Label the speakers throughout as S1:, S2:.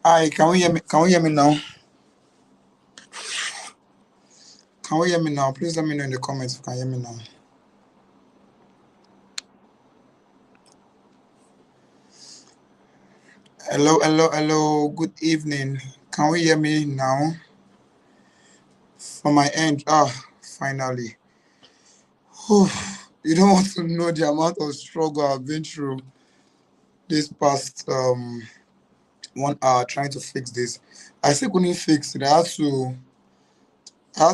S1: Hi, can we hear me? Can we hear me now? Can we hear me now? Please let me know in the comments if you can hear me now. Hello, hello, hello. Good evening. Can we hear me now? From my end. Finally. Whew. You don't want to know the amount of struggle I've been through this past 1 hour trying to fix this. I still couldn't fix it. I had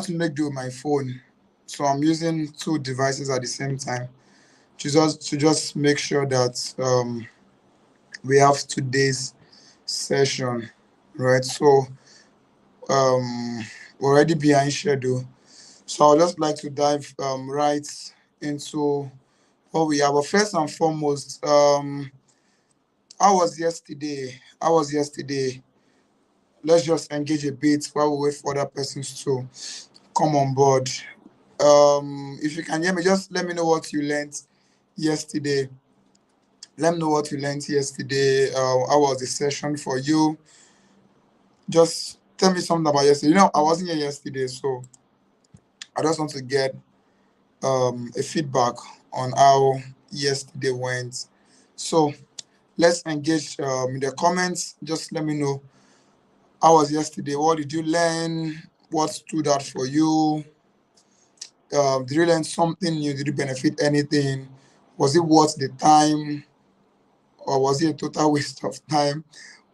S1: to make do with my phone. So I'm using two devices at the same time to just make sure that we have today's session, right? So we're already behind schedule. So I'd just like to dive right into what we have. But first and foremost, how was yesterday? How was yesterday? Let's just engage a bit while we wait for other persons to come on board. If you can hear me, just let me know what you learned yesterday. Let me know what you learned yesterday. How was the session for you? Just tell me something about yesterday. I wasn't here yesterday, so I just want to get a feedback on how yesterday went. So let's engage in the comments. Just let me know how was yesterday. What did you learn? What stood out for you? Did you learn something new? Did you benefit anything? Was it worth the time, or was it a total waste of time?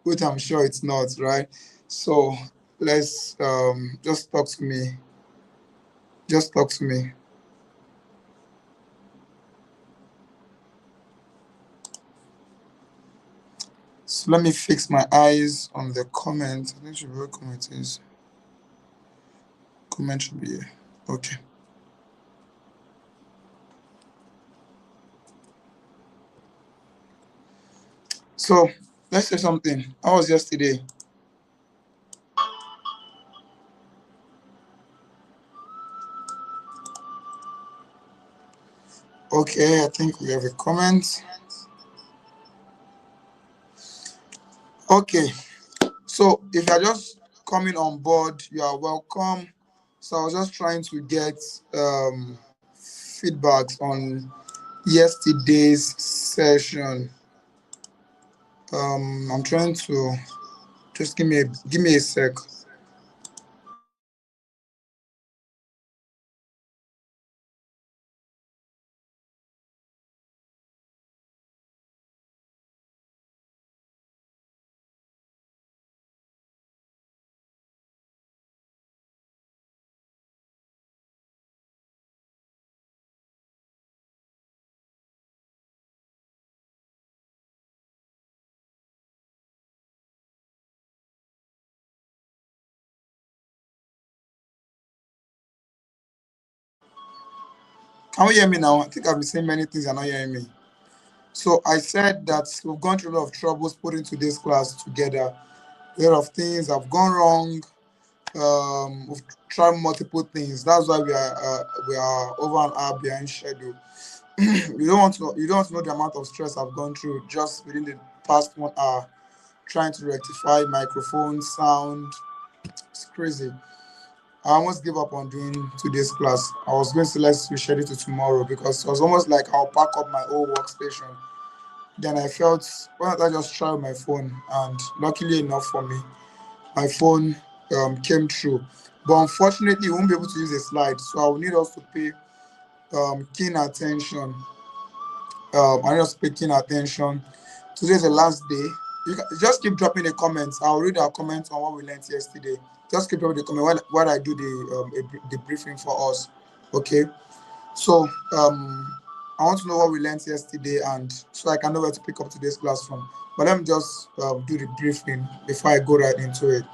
S1: Which I'm sure it's not, right? So let's just talk to me. Just talk to me. So let me fix my eyes on the comment. I think should be where comment is. Comment should be here. Okay. So let's say something. How was yesterday? Okay, I think we have a comment. Okay. So if you're just coming on board, you are welcome. So I was just trying to get feedbacks on yesterday's session. I'm trying to just give me a sec. Can you hear me now? I think I've been saying many things, you're not hearing me. So I said that we've gone through a lot of troubles putting today's class together. A lot of things have gone wrong. We've tried multiple things. That's why we are over an hour behind schedule. You don't want to know the amount of stress I've gone through just within the past 1 hour trying to rectify microphone sound. It's crazy. I almost gave up on doing today's class. I was going to let's reschedule to tomorrow because it was almost like I'll pack up my whole workstation. Then I felt, why don't I just try my phone? And luckily enough for me, my phone came through. But unfortunately, we won't be able to use a slide. So I will need us to pay keen attention. I need us to pay keen attention. Today's the last day. You can, just keep dropping the comments. I'll read our comments on what we learned yesterday. Just keep dropping the comment while I do the briefing for us. Okay. So I want to know what we learned yesterday, and so I can know where to pick up today's class from. But let me just do the briefing before I go right into it.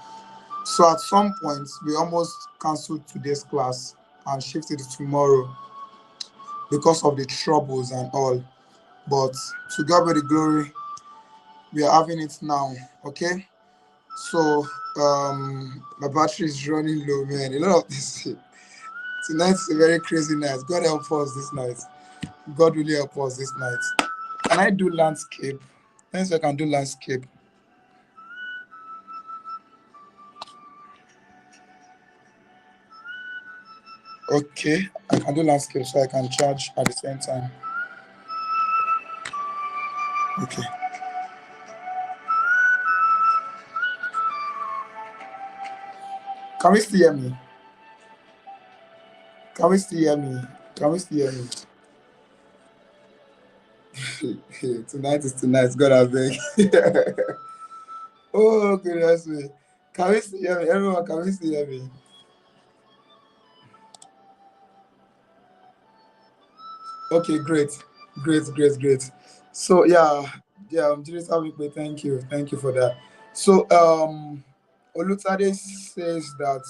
S1: So at some point, we almost canceled today's class and shifted it to tomorrow because of the troubles and all. But to God be the glory, we are having it now. Okay. So my battery is running low, man. A lot of this tonight is a very crazy night. God help us this night. God really help us this night. Can I do landscape? Let's see if I can do landscape. Okay, I can do landscape so I can charge at the same time. Okay. Can we still hear me? Can we still hear me? Can we still hear me? Tonight is tonight. God I beg. Oh goodness me. Can we still hear me? Everyone, can we still hear me? Okay, great. Great, great, great. So yeah, Julius Abikwe, thank you for that. So Olutade says that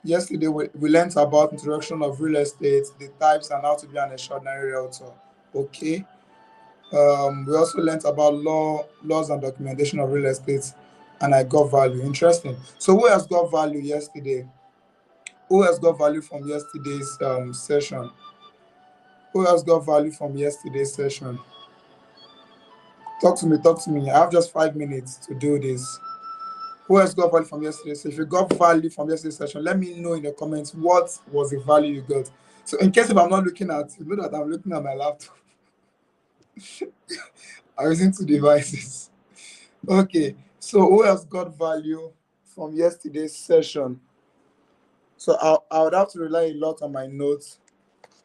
S1: yesterday we learned about introduction of real estate, the types, and how to be an extraordinary realtor. Okay. We also learned about laws and documentation of real estate, and I got value. Interesting. So who has got value yesterday? Who has got value from yesterday's session? Who else got value from yesterday's session? Talk to me, talk to me. I have just 5 minutes to do this. Who else got value from yesterday? So if you got value from yesterday's session, let me know in the comments what was the value you got. So in case if I'm not looking at, you know that I'm looking at my laptop. I'm using two devices. Okay. So who else got value from yesterday's session? So I would have to rely a lot on my notes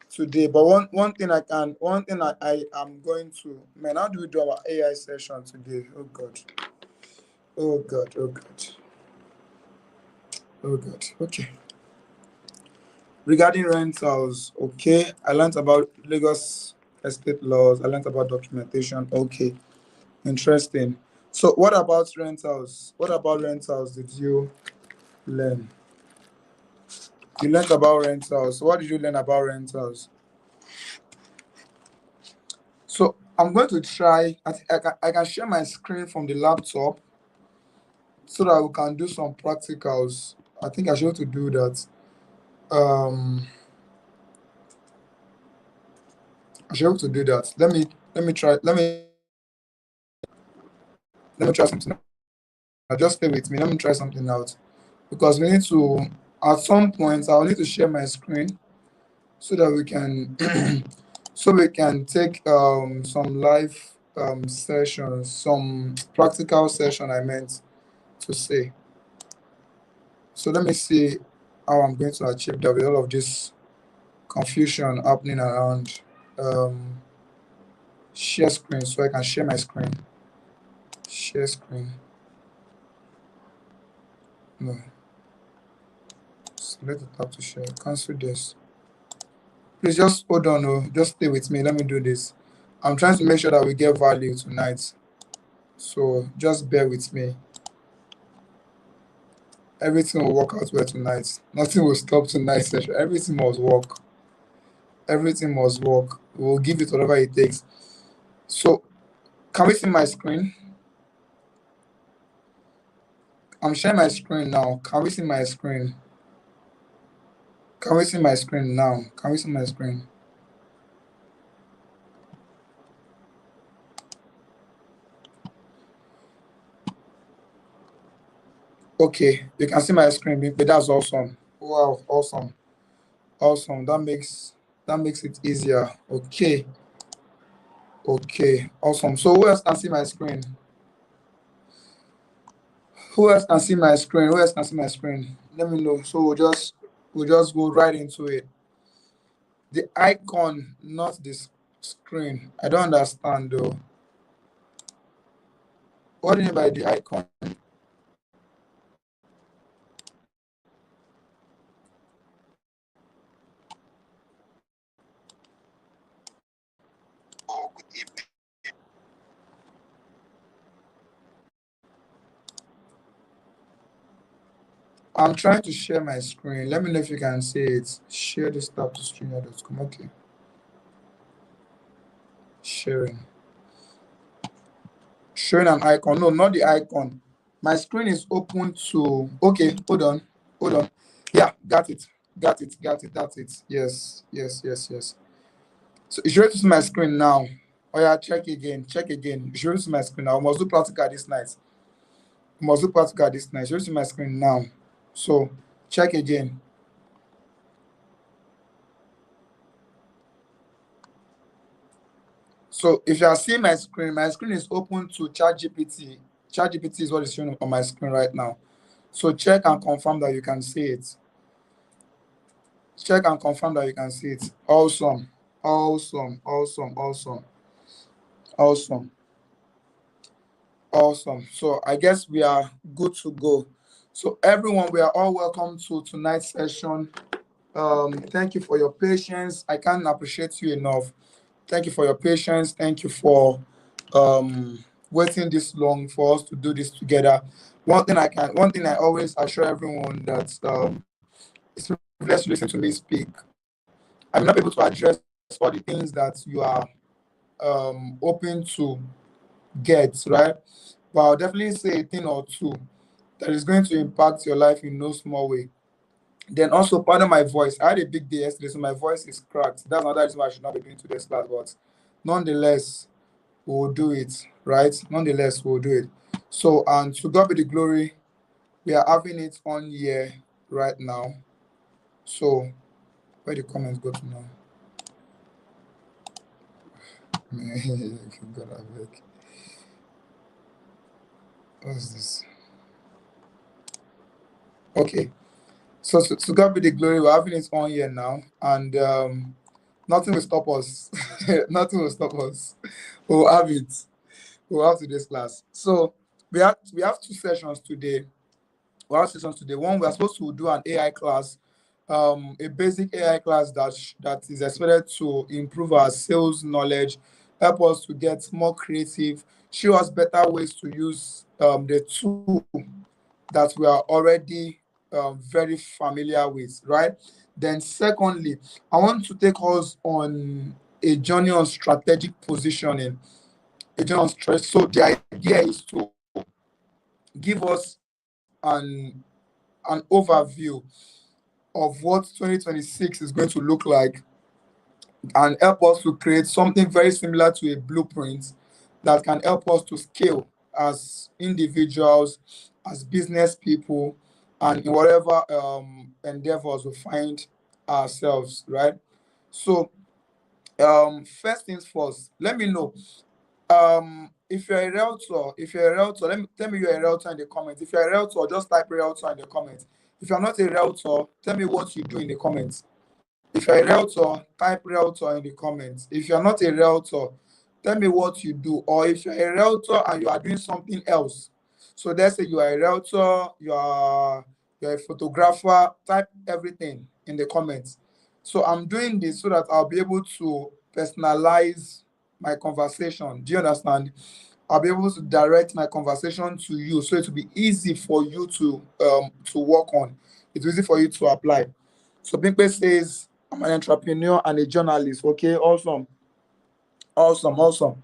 S1: today. But one thing I am going to, man, how do we do our AI session today? Oh God. Oh God. Oh God. Oh God. Okay. Regarding rentals, okay. I learned about Lagos estate laws. I learned about documentation. Okay. Interesting. So what about rentals? What about rentals did you learn? You learned about rentals. What did you learn about rentals? So I'm going to try. I can share my screen from the laptop so that we can do some practicals. I think I should be able to do that. Um, I should be able to do that. Let me try. Let me try something. Just stay with me. Let me try something out because we need to. At some point, I'll need to share my screen so that we can so we can take some live sessions, some practical session. I meant to say. So let me see how I'm going to achieve that with all of this confusion happening around. Um, Share screen so I can share my screen. Share screen. No. Select the tab to share. Cancel this. Please just hold on. Oh, just stay with me. Let me do this. I'm trying to make sure that we get value tonight. So just bear with me. Everything will work out well tonight. Nothing will stop tonight session. Everything must work. Everything must work. We'll give it whatever it takes. So can we see my screen? I'm sharing my screen now. Can we see my screen? Can we see my screen now? Can we see my screen? Okay, you can see my screen, but that's awesome. Wow, awesome. Awesome. That makes it easier. Okay. Okay. Awesome. So who else can see my screen? Who else can see my screen? Who else can see my screen? Let me know. So we'll just go right into it. The icon, not the screen. I don't understand though. What do you mean by the icon? I'm trying to share my screen. Let me know if you can see it. Share this tab to streamer.com. Okay. Sharing. Showing an icon. No, not the icon. My screen is open to. Okay, hold on. Hold on. Yeah, got it. Got it. Got it. That's it. Yes. Yes. Yes. Yes. So you should see my screen now. Oh yeah, check again. Check again. You should see my screen now. I must do practical this night. I must do practical this night. You should see my screen now. So check again. So if you are seeing my screen is open to ChatGPT. ChatGPT is what is showing on my screen right now. So check and confirm that you can see it. Check and confirm that you can see it. Awesome. Awesome. Awesome. Awesome. Awesome. Awesome. So I guess we are good to go. So everyone, we are all welcome to tonight's session. Thank you for your patience. I can't appreciate you enough. Thank you for your patience. Thank you for waiting this long for us to do this together. One thing I always assure everyone that it's a privilege to listen to me speak. I'm not able to address all the things that you are open to get, right? But I'll definitely say a thing or two that is going to impact your life in no small way. Then also, pardon my voice. I had a big day yesterday, so my voice is cracked. That's another reason why I should not be doing today's class, but nonetheless, we'll do it, right? Nonetheless, we'll do it. So, and to God be the glory, we are having it on here right now. So, where the comments go to now? God, I beg. What's this? Okay. So, to God be the glory, we're having it on here now, and nothing will stop us. Nothing will stop us. We'll have it. We'll have today's class. So we have two sessions today. We have sessions today. One, we are supposed to do an AI class, a basic AI class that is expected to improve our sales knowledge, help us to get more creative, show us better ways to use the tool that we are already very familiar with, right? Then, secondly, I want to take us on a journey on strategic positioning. A journey on stress. So the idea is to give us an overview of what 2026 is going to look like and help us to create something very similar to a blueprint that can help us to scale as individuals, as business people, and in whatever endeavors we find ourselves, right? So, first things first, let me know if you're a realtor. If you're a realtor, let me tell me you're a realtor in the comments. If you're a realtor, just type realtor in the comments. If you're not a realtor, tell me what you do in the comments. If you're a realtor, type realtor in the comments. If you're not a realtor, tell me what you do. Or if you're a realtor and you are doing something else. So let's say you are a realtor, you're a photographer, type everything in the comments. So I'm doing this so that I'll be able to personalize my conversation. Do you understand? I'll be able to direct my conversation to you, so it will be easy for you to work on. It's easy for you to apply. So Bimpe says, I'm an entrepreneur and a journalist. Okay, awesome. Awesome, awesome.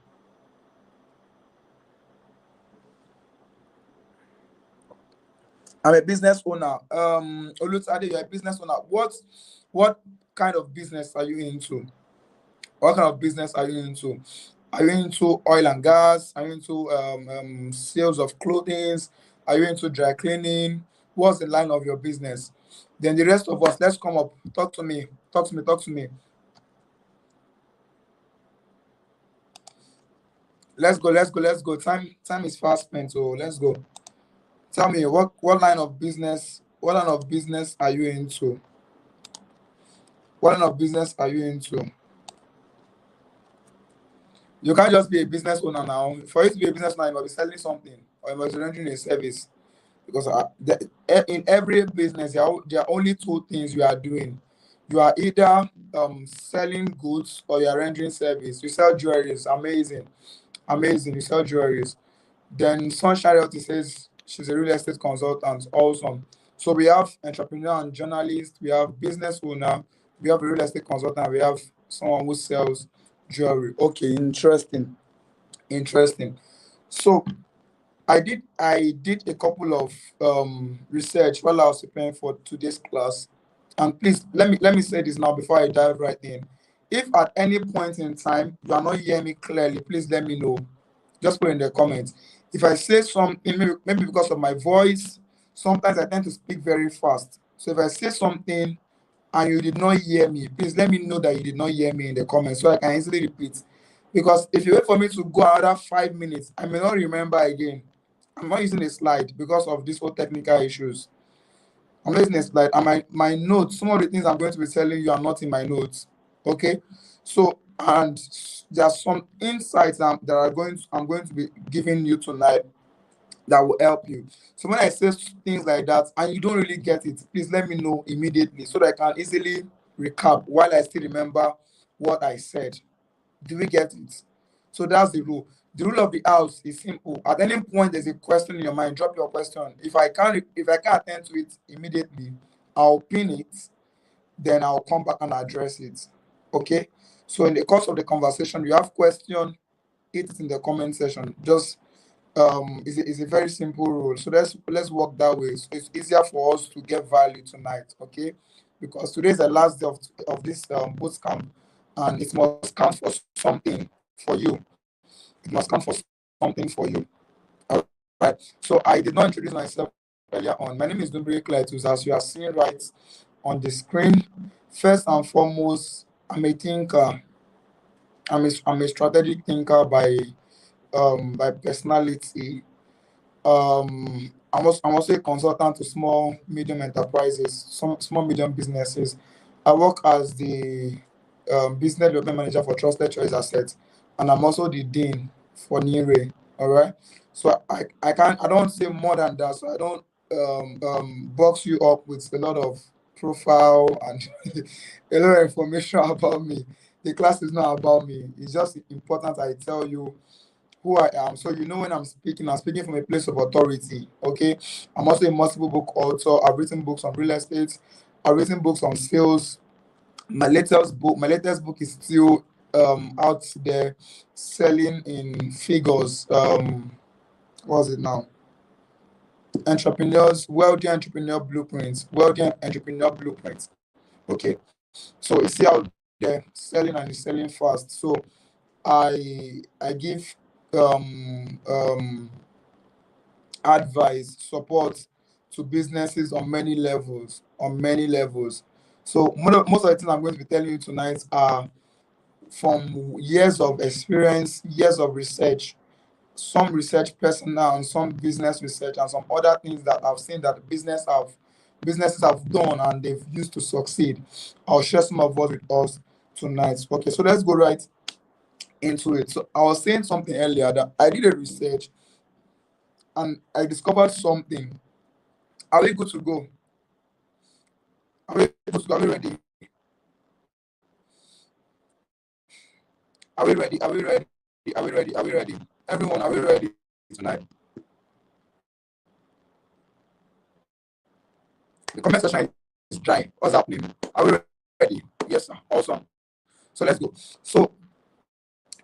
S1: I'm a business owner. Olutade, you're a business owner. What kind of business are you into? What kind of business are you into? Are you into oil and gas? Are you into sales of clothing? Are you into dry cleaning? What's the line of your business? Then the rest of us, let's come up. Talk to me. Talk to me. Talk to me. Let's go. Let's go. Let's go. Time is fast spent. So let's go. Tell me what line of business. What line of business are you into? What line of business are you into? You can't just be a business owner now. For you to be a business owner, you must be selling something or you must be rendering a service. Because in every business, there are only two things you are doing. You are either selling goods or you are rendering service. You sell jewelries, amazing, amazing. You sell jewelries. Then Sunshine Realty says she's a real estate consultant, awesome. So we have entrepreneur and journalist, we have business owner, we have a real estate consultant, we have someone who sells jewelry. Okay, interesting, interesting. So I did a couple of research while I was preparing for today's class. And please let me say this now before I dive right in. If at any point in time you are not hearing me clearly, please let me know. Just put in the comments. If I say something, maybe because of my voice, sometimes I tend to speak very fast. So if I say something and you did not hear me, please let me know that you did not hear me in the comments so I can easily repeat. Because if you wait for me to go another 5 minutes, I may not remember again. I'm not using a slide because of these whole technical issues. I'm not using a slide. And my notes, some of the things I'm going to be telling you are not in my notes. Okay. So, and there are some insights I'm going to be giving you tonight that will help you. So when I say things like that and you don't really get it, please let me know immediately so that I can easily recap while I still remember what I said. Do we get it? So that's the rule. The rule of the house is simple. At any point there's a question in your mind, drop your question. If I can't attend to it immediately, I'll pin it, then I'll come back and address it. Okay? So in the course of the conversation, you have question, hit it in the comment section. Just is a very simple rule. So let's work that way. So it's easier for us to get value tonight, okay? Because today is the last day of this boot camp, and it must count for something for you. It must count for something for you. All right. So I did not introduce myself earlier on. My name is Dumbre Cletus, as you are seeing right on the screen. First and foremost, I'm a thinker. I'm a strategic thinker by personality. I'm also a consultant to small medium enterprises, some small medium businesses. I work as the business development manager for Trusted Choice Assets, and I'm also the dean for Nire. All right. So I don't say more than that. So I don't box you up with a lot of profile and a lot of information about me. The class is not about me. It's just important I tell you who I am. So you know when I'm speaking from a place of authority. Okay. I'm also a multiple book author. I've written books on real estate. I've written books on sales. My latest book is still out there selling in figures. What's it now? Wealthy entrepreneur blueprints. Okay. So it's still out there selling and it's selling fast. So I give advice, support to businesses on many levels. On many levels. So most of the things I'm going to be telling you tonight are from years of experience, years of research, some research personal and some business research, and some other things that I've seen that businesses have done and they've used to succeed. I'll share some of what with us tonight. Okay, so let's go right into it. So I was saying something earlier that I did a research and I discovered something. Are we good to go? Are we good to go? Are we ready? Are we ready? Are we ready? Are we ready? Are we ready? Everyone, are we ready tonight? The comment section is dry. What's happening? Are we ready? Yes, sir. Awesome. So let's go. So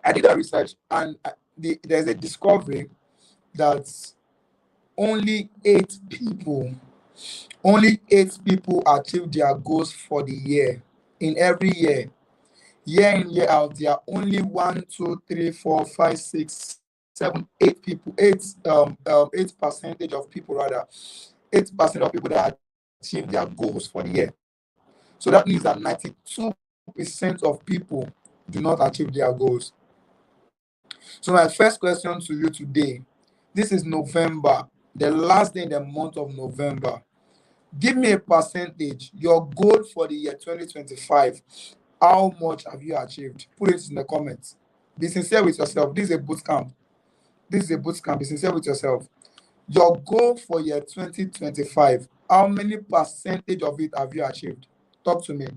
S1: I did a research, and there's a discovery that only only 8 people achieve their goals for the year. In every year in, year out, there are only one, two, three, four, five, six, seven, 8 people, 8% of people rather, 8% of people that achieve their goals for the year. So that means that 92% of people do not achieve their goals. So my first question to you today, this is November, the last day in the month of November. Give me a percentage, your goal for the year 2025. How much have you achieved? Put it in the comments. Be sincere with yourself. This is a boot camp. This is a boot camp. Be sincere with yourself. Your goal for year 2025, how many percentage of it have you achieved? Talk to me.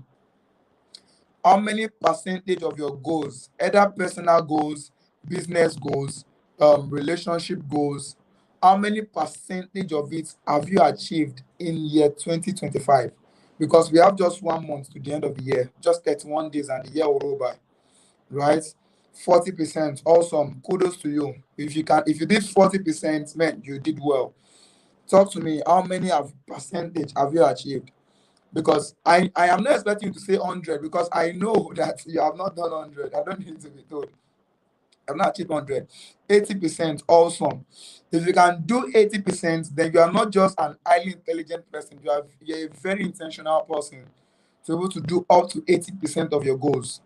S1: How many percentage of your goals, either personal goals, business goals, relationship goals, how many percentage of it have you achieved in year 2025? Because we have just 1 month to the end of the year, just 31 days, and the year will roll by, right? 40%, awesome. Kudos to you. If you did 40%, man, you did well. Talk to me. How many percentage have you achieved? Because I am not expecting you to say 100 because I know that you have not done 100. I don't need to be told. I've not achieved 100. 80%, awesome. If you can do 80%, then you are not just an highly intelligent person. You're a very intentional person to be able to do up to 80% of your goals.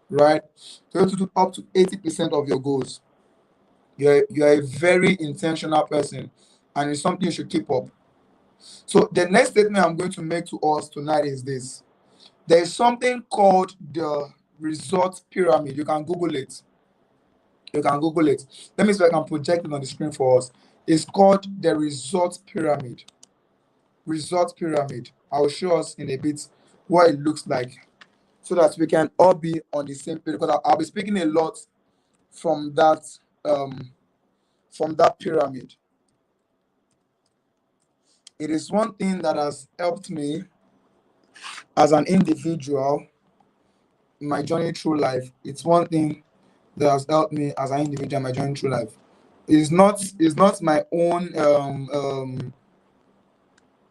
S1: right? So you have to do up to 80% of your goals. You're a very intentional person, and it's something you should keep up. So the next statement I'm going to make to us tonight is this. There is something called the result pyramid. You can Google it. You can Google it. Let me see if I can project it on the screen for us. It's called the result pyramid. Result pyramid. I'll show us in a bit what it looks like so that we can all be on the same page, because I'll be speaking a lot from um that pyramid. It is one thing that has helped me as an individual in my journey through life. It's one thing that has helped me as an individual in my journey through life. It's not my own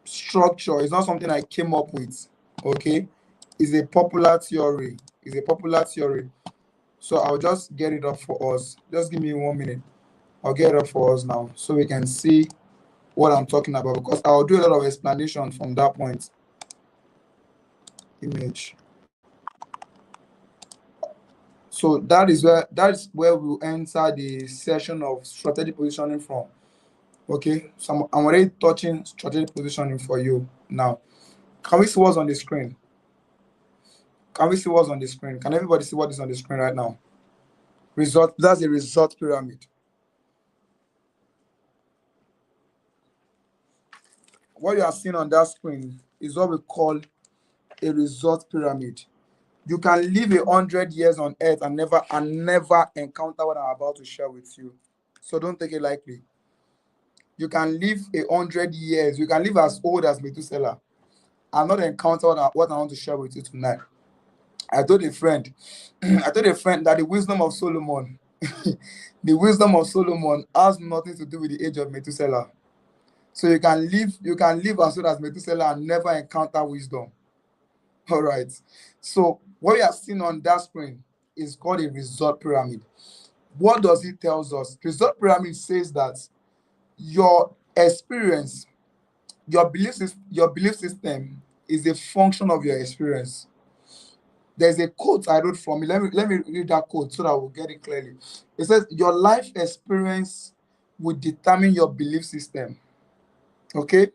S1: structure. It's not something I came up with. Okay, it's a popular theory. It's a popular theory. So I'll just get it up for us. Just give me 1 minute. I'll get it up for us now so we can see what I'm talking about, because I'll do a lot of explanation from that point. Image. So that is where we'll enter the session of strategic positioning from. Okay, so I'm already touching strategic positioning for you now. Can we see what's on the screen? Can we see what's on the screen? Can everybody see what is on the screen right now? Result. That's a result pyramid. What you are seeing on that screen is what we call a result pyramid. You can live 100 years on earth and never encounter what I'm about to share with you. So don't take it lightly. You can live 100 years. You can live as old as Methuselah and not encounter what I want to share with you tonight. I told a friend, I told a friend that the wisdom of Solomon, the wisdom of Solomon has nothing to do with the age of Methuselah. So you can live as old as Methuselah and never encounter wisdom. All right. So what you are seeing on that screen is called a result pyramid. What does it tell us? Result pyramid says that your experience, your belief system is a function of your experience. There's a quote I wrote from it. Let me read that quote so that we'll get it clearly. It says, your life experience will determine your belief system. Okay?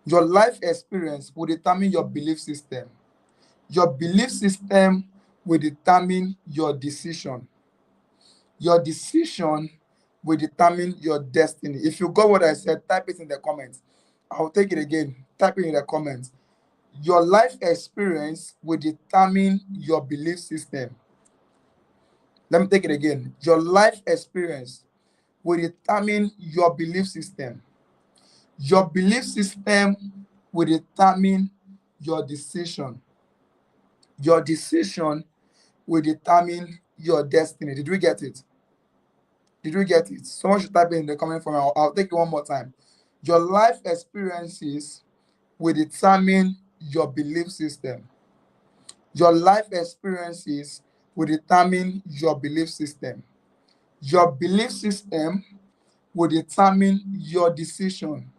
S1: Your life experience will determine your belief system. Your belief system will determine your decision. Your decision will determine your destiny. If you got what I said, type it in the comments. I'll take it again. Type it in the comments. Your life experience will determine your belief system. Let me take it again. Your life experience will determine your belief system. Your belief system will determine your decision. Your decision will determine your destiny. Did we get it? Did we get it? Someone should type it in the comment for me. I'll take it one more time. Your life experiences will determine your belief system. Your life experiences will determine your belief system. Your belief system will determine your decision.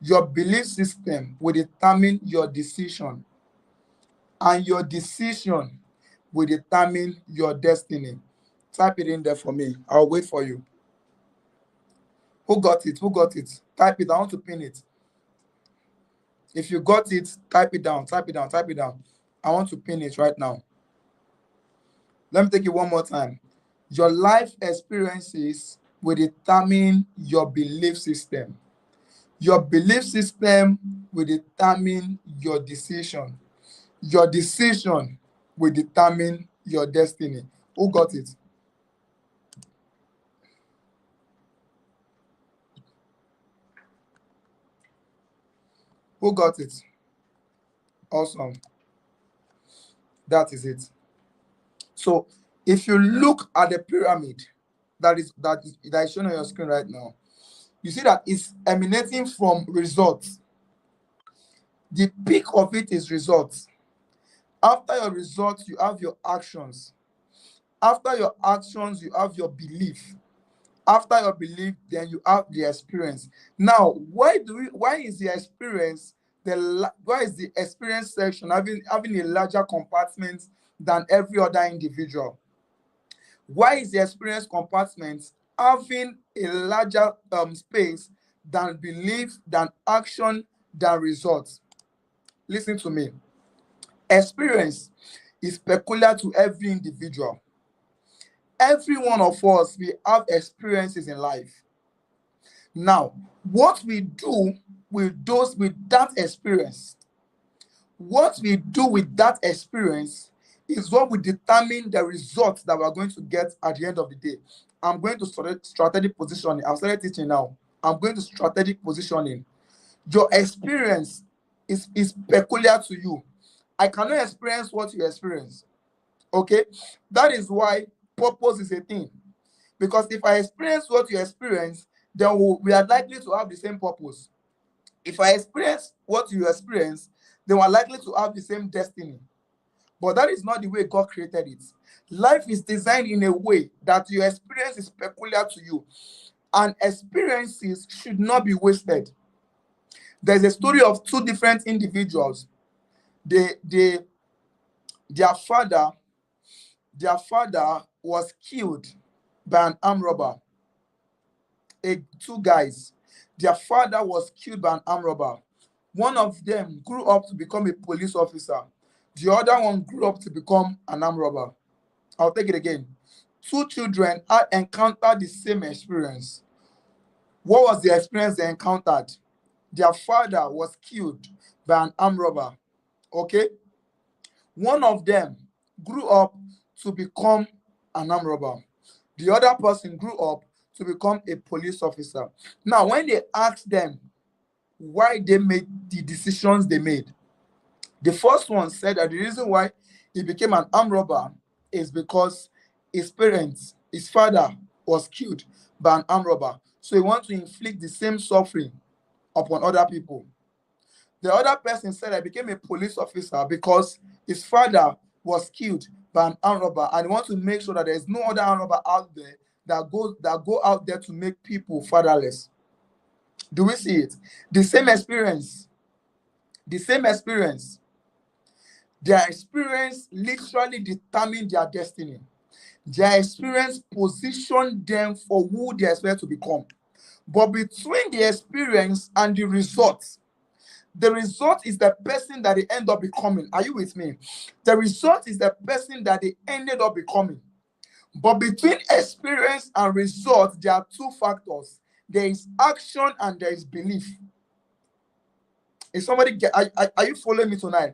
S1: Your belief system will determine your decision. And your decision will determine your destiny. Type it in there for me. I'll wait for you. Who got it? Who got it? Type it. I want to pin it. If you got it, type it down. Type it down. Type it down. I want to pin it right now. Let me take it one more time. Your life experiences will determine your belief system. Your belief system will determine your decision. Your decision will determine your destiny. Who got it? Who got it? Awesome. That is it. So if you look at the pyramid that is shown on your screen right now, you see that it's emanating from results. The peak of it is results. After your results, you have your actions. After your actions, you have your belief. After your belief, then you have the experience. Now, why is the experience why is the experience section having a larger compartment than every other individual? Why is the experience compartment having a larger space than belief, than action, than results? Listen to me. Experience is peculiar to every individual. Every one of us, we have experiences in life. Now, what we do with that experience, what we do with that experience is what will determine the results that we're going to get at the end of the day. I'm going to strategic positioning. I've started teaching now. I'm going to strategic positioning. Your experience is peculiar to you. I cannot experience what you experience. Okay? That is why purpose is a thing. Because if I experience what you experience, then we are likely to have the same purpose. If I experience what you experience, then we're likely to have the same destiny. But that is not the way God created it. Life is designed in a way that your experience is peculiar to you, and experiences should not be wasted. There's a story of two different individuals. Their father was killed by an armed robber. Two guys. Their father was killed by an armed robber. One of them grew up to become a police officer. The other one grew up to become an armed robber. I'll take it again. Two children had encountered the same experience. What was the experience they encountered? Their father was killed by an armed robber. Okay? One of them grew up to become an armed robber. The other person grew up to become a police officer. Now, when they asked them why they made the decisions they made, the first one said that the reason why he became an armed robber is because his parents, his father, was killed by an armed robber. So he wants to inflict the same suffering upon other people. The other person said I became a police officer because his father was killed by an armed robber, and he wants to make sure that there is no other armed robber out there that go out there to make people fatherless. Do we see it? The same experience. The same experience. Their experience literally determined their destiny. Their experience positioned them for who they expect to become. But between the experience and the result is the person that they end up becoming. Are you with me? The result is the person that they ended up becoming. But between experience and result, there are two factors. There is action and there is belief. Is somebody are you following me tonight?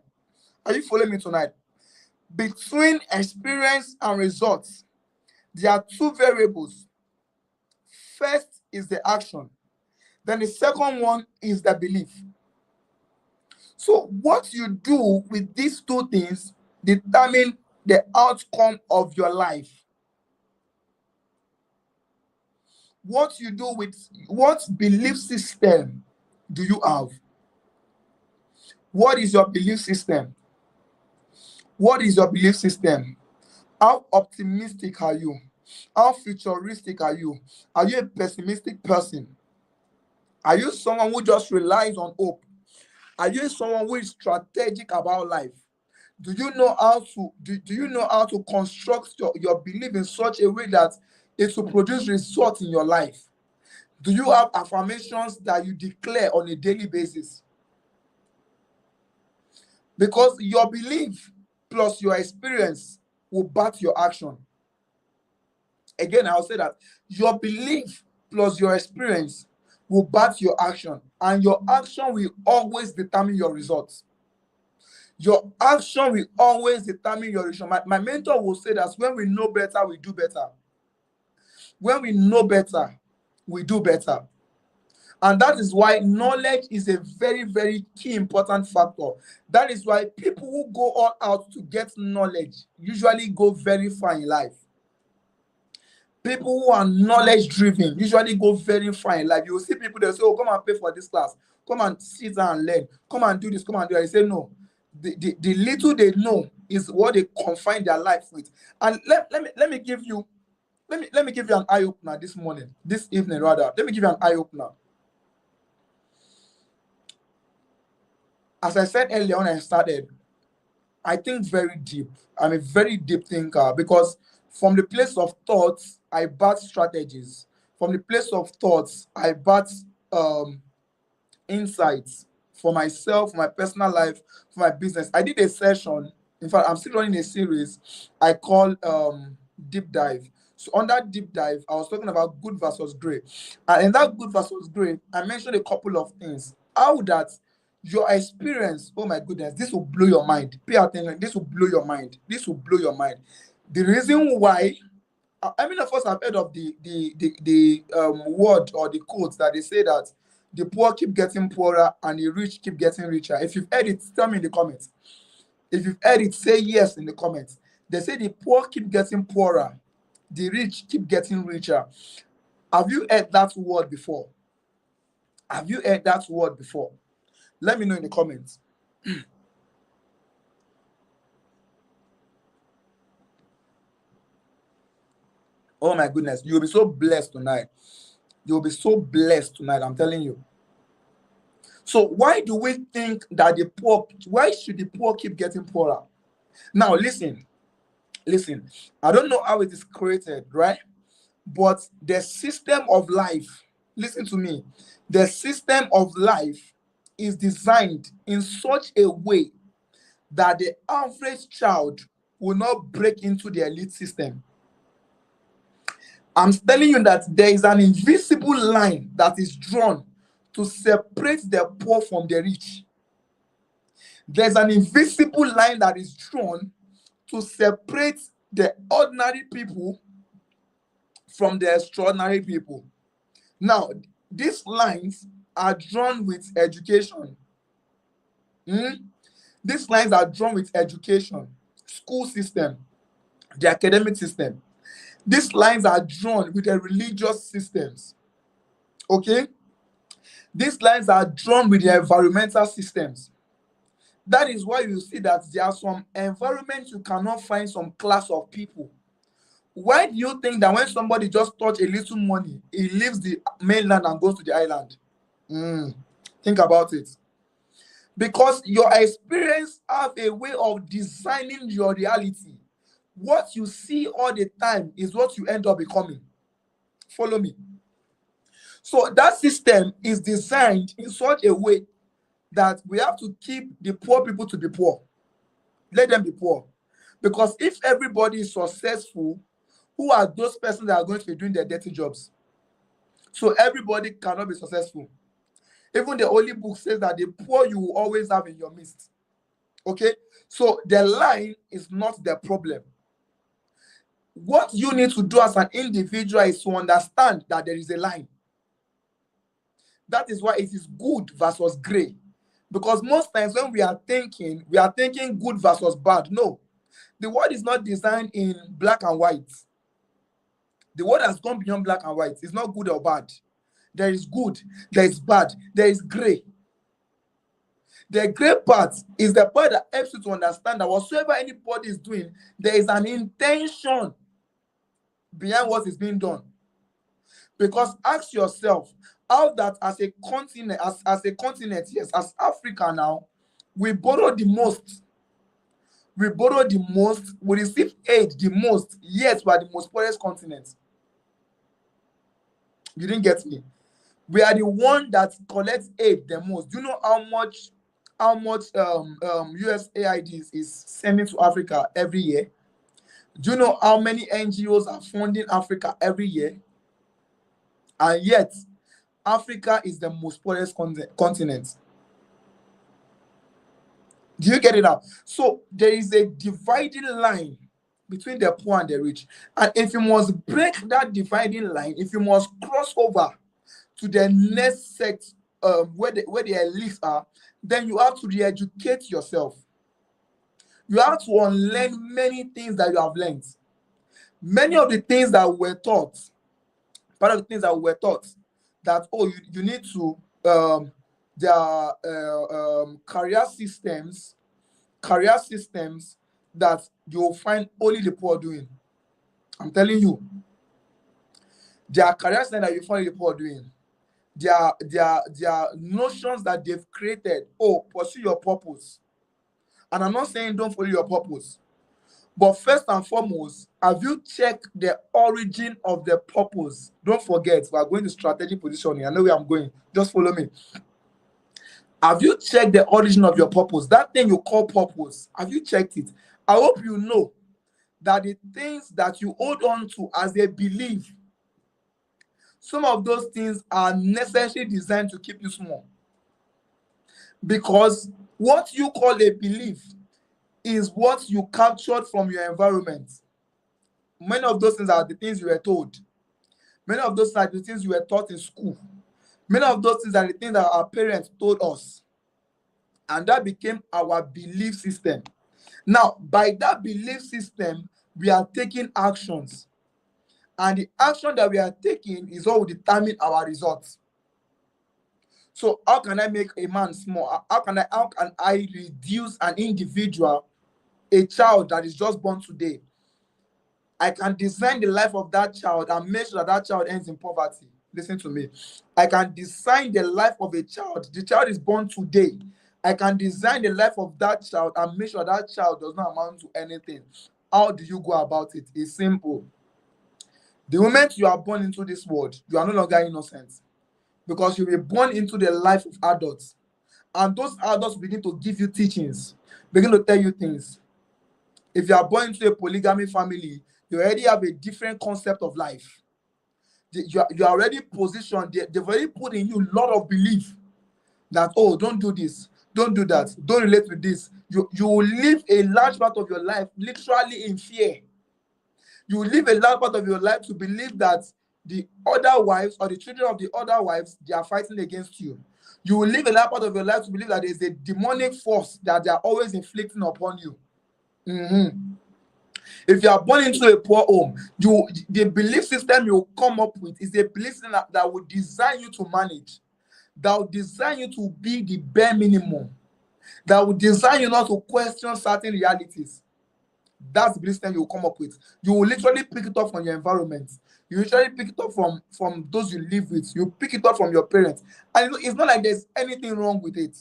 S1: Are you following me tonight? Between experience and results, there are two variables. First is the action. Then the second one is the belief. So what you do with these two things determine the outcome of your life. What you do with what belief system do you have? What is your belief system? What is your belief system? How optimistic are you? How futuristic are you? Are you a pessimistic person? Are you someone who just relies on hope? Are you someone who is strategic about life? Do you know how to construct your belief in such a way that it will produce results in your life? Do you have affirmations that you declare on a daily basis? Because your belief plus your experience will back your action. Again, I'll say that your belief plus your experience will back your action, and your action will always determine your results. Your action will always determine your result. My mentor will say that when we know better, we do better. When we know better, we do better. And that is why knowledge is a very, very key important factor. That is why people who go all out to get knowledge usually go very far in life. People who are knowledge driven usually go very far in life. You will see people that say, oh, come and pay for this class. Come and sit down and learn. Come and do this. Come and do that. They say no. The little they know is what they confine their life with. And let me give you an eye opener this evening rather. Let me give you an eye opener. As I said earlier when I started, I think very deep. I'm a very deep thinker because from the place of thoughts, I birth strategies. From the place of thoughts, I birth um, insights for myself, for my personal life, for my business. I did a session. In fact, I'm still running a series I call Deep Dive. So on that deep dive, I was talking about good versus great. And in that good versus great, I mentioned a couple of things. How that your experience, oh my goodness, this will blow your mind. Pay attention, this will blow your mind. This will blow your mind. The reason why I mean, of course, I've heard of the word or the quotes that they say that the poor keep getting poorer and the rich keep getting richer. If you've heard it, tell me in the comments. If you've heard it, say yes in the comments. They say the poor keep getting poorer, the rich keep getting richer. Have you heard that word before? Have you heard that word before? Let me know in the comments. Oh my goodness, you'll be so blessed tonight. You'll be so blessed tonight, I'm telling you. So why do we think that why should the poor keep getting poorer? Now listen, I don't know how it is created, right? But the system of life, listen to me, the system of life is designed in such a way that the average child will not break into the elite system. I'm telling you that there is an invisible line that is drawn to separate the poor from the rich. There's an invisible line that is drawn to separate the ordinary people from the extraordinary people. Now, these lines are drawn with education. These lines are drawn with education, school system, the academic system. These lines are drawn with the religious systems. Okay? These lines are drawn with the environmental systems. That is why you see that there are some environments you cannot find some class of people. Why do you think that when somebody just touch a little money, he leaves the mainland and goes to the island? Think about it. Because your experience have a way of designing your reality. What you see all the time is what you end up becoming. Follow me. So that system is designed in such a way that we have to keep the poor people to be poor. Let them be poor. Because if everybody is successful, who are those persons that are going to be doing their dirty jobs? So everybody cannot be successful. Even the Holy Book says that the poor you will always have in your midst. Okay? So the line is not the problem. What you need to do as an individual is to understand that there is a line. That is why it is good versus gray. Because most times when we are thinking good versus bad. No. The world is not designed in black and white. The world has gone beyond black and white. It's not good or bad. There is good, there is bad, there is gray. The gray part is the part that helps you to understand that whatsoever anybody is doing, there is an intention behind what is being done. Because ask yourself, how that as a continent, yes, as Africa now, we borrow the most. We borrow the most, we receive aid the most, yet we are the most poorest continent. You didn't get me. We are the one that collects aid the most. Do you know how much USAID is sending to Africa every year? Do you know how many NGOs are funding Africa every year? And yet, Africa is the most poorest continent. Do you get it now? So there is a dividing line between the poor and the rich. And if you must break that dividing line, if you must cross over to the next sect where the elites are, then you have to re-educate yourself. You have to unlearn many things that you have learned. Many of the things that were taught, part of the things that were taught, that you need to career systems that you'll find only the poor doing. I'm telling you, there are career systems that you find the poor doing. There are notions that they've created. Oh, pursue your purpose. And I'm not saying don't follow your purpose. But first and foremost, have you checked the origin of the purpose? Don't forget, we are going to strategic positioning. I know where I'm going. Just follow me. Have you checked the origin of your purpose? That thing you call purpose, have you checked it? I hope you know that the things that you hold on to as a belief, some of those things are necessarily designed to keep you small. Because what you call a belief is what you captured from your environment. Many of those things are the things you were told. Many of those are the things you were taught in school. Many of those things are the things that our parents told us. And that became our belief system. Now, by that belief system, we are taking actions. And the action that we are taking is what will determine our results. So how can I make a man small? How can I reduce an individual, a child that is just born today? I can design the life of that child and make sure that that child ends in poverty. Listen to me. I can design the life of a child. The child is born today. I can design the life of that child and make sure that child does not amount to anything. How do you go about it? It's simple. The moment you are born into this world, you are no longer innocent, because you were born into the life of adults. And those adults begin to give you teachings, begin to tell you things. If you are born into a polygamy family, you already have a different concept of life. You are already positioned, they've already put in you a lot of belief that, oh, don't do this, don't do that, don't relate with this. You will live a large part of your life literally in fear. You will live a large part of your life to believe that the other wives or the children of the other wives, they are fighting against you. You will live a large part of your life to believe that there is a demonic force that they are always inflicting upon you. If you are born into a poor home, the belief system you come up with is a belief system that will design you to manage, that will design you to be the bare minimum, that will design you not to question certain realities. That's the belief system you will come up with. You will literally pick it up from your environment. You literally pick it up from those you live with. You pick it up from your parents. And it's not like there's anything wrong with it.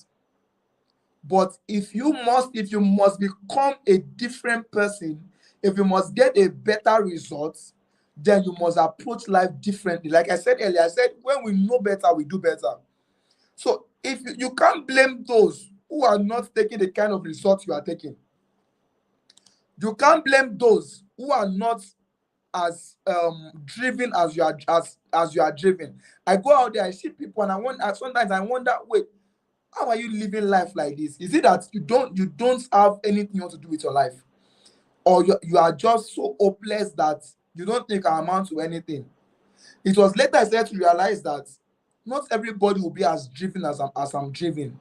S1: But if you must become a different person, if you must get a better result, then you must approach life differently. Like I said earlier, I said when we know better, we do better. So if you can't blame those who are not taking the kind of results you are taking. You can't blame those who are not as driven as you are driven. I go out there, I see people, and sometimes I wonder, wait, how are you living life like this? Is it that you don't have anything you want to do with your life, or you are just so hopeless that you don't think I amount to anything? It was later I started to realize that not everybody will be as driven as I'm driven.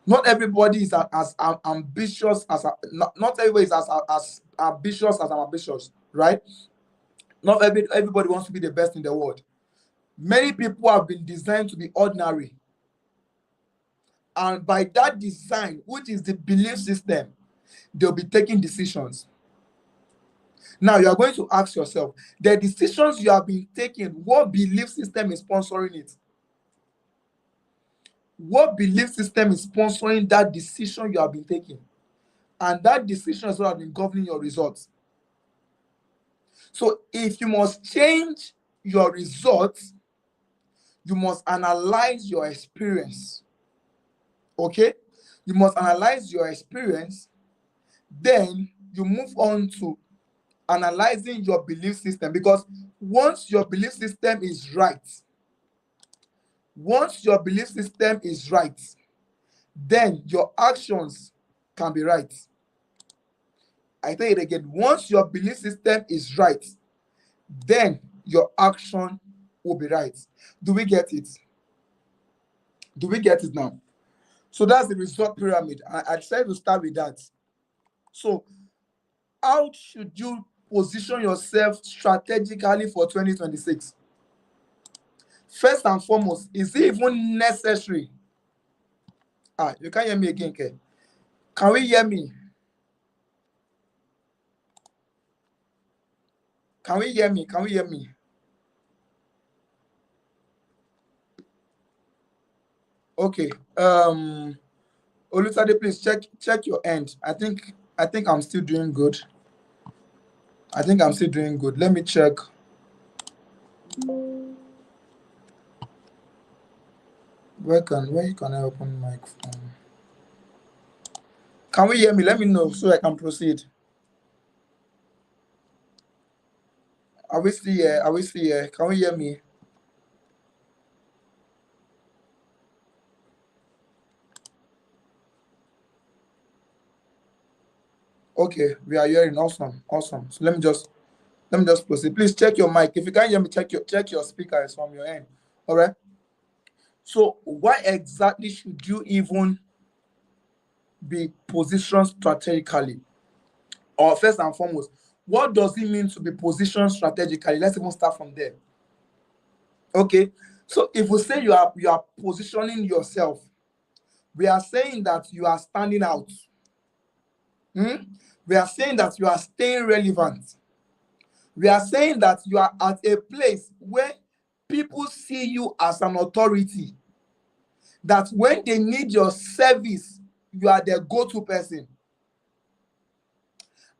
S1: Not everybody is as ambitious as not everybody is as ambitious as I'm ambitious, right? Not everybody wants to be the best in the world. Many people have been designed to be ordinary. And by that design, which is the belief system, they'll be taking decisions. Now, you are going to ask yourself, the decisions you have been taking, what belief system is sponsoring it? What belief system is sponsoring that decision you have been taking? And that decision is what has been governing your results. So if you must change your results, you must analyze your experience. Okay? You must analyze your experience. Then you move on to analyzing your belief system. Because once your belief system is right, then your actions can be right. I tell it again. Once your belief system is right, then your action will be right. Do we get it? Do we get it now? So that's the result pyramid. I decided to start with that. So how should you position yourself strategically for 2026? First and foremost, is it even necessary? You can't hear me again, Ke. Can we hear me? Can we hear me? Can we hear me? Okay. Olusade, please check your end. I think I'm still doing good. I think I'm still doing good. Let me check. Where can I open my phone? Can we hear me? Let me know so I can proceed. Are we still here? Are we still here? Can we hear me? Okay, we are hearing. Awesome, awesome. So let me just proceed. Please check your mic. If you can't hear me, check your speakers from your end. All right. So why exactly should you even be positioned strategically? Or first and foremost, what does it mean to be positioned strategically? Let's even start from there. Okay. So if we say you are positioning yourself, we are saying that you are standing out. Hmm? We are saying that you are staying relevant. We are saying that you are at a place where people see you as an authority, that when they need your service, you are their go-to person.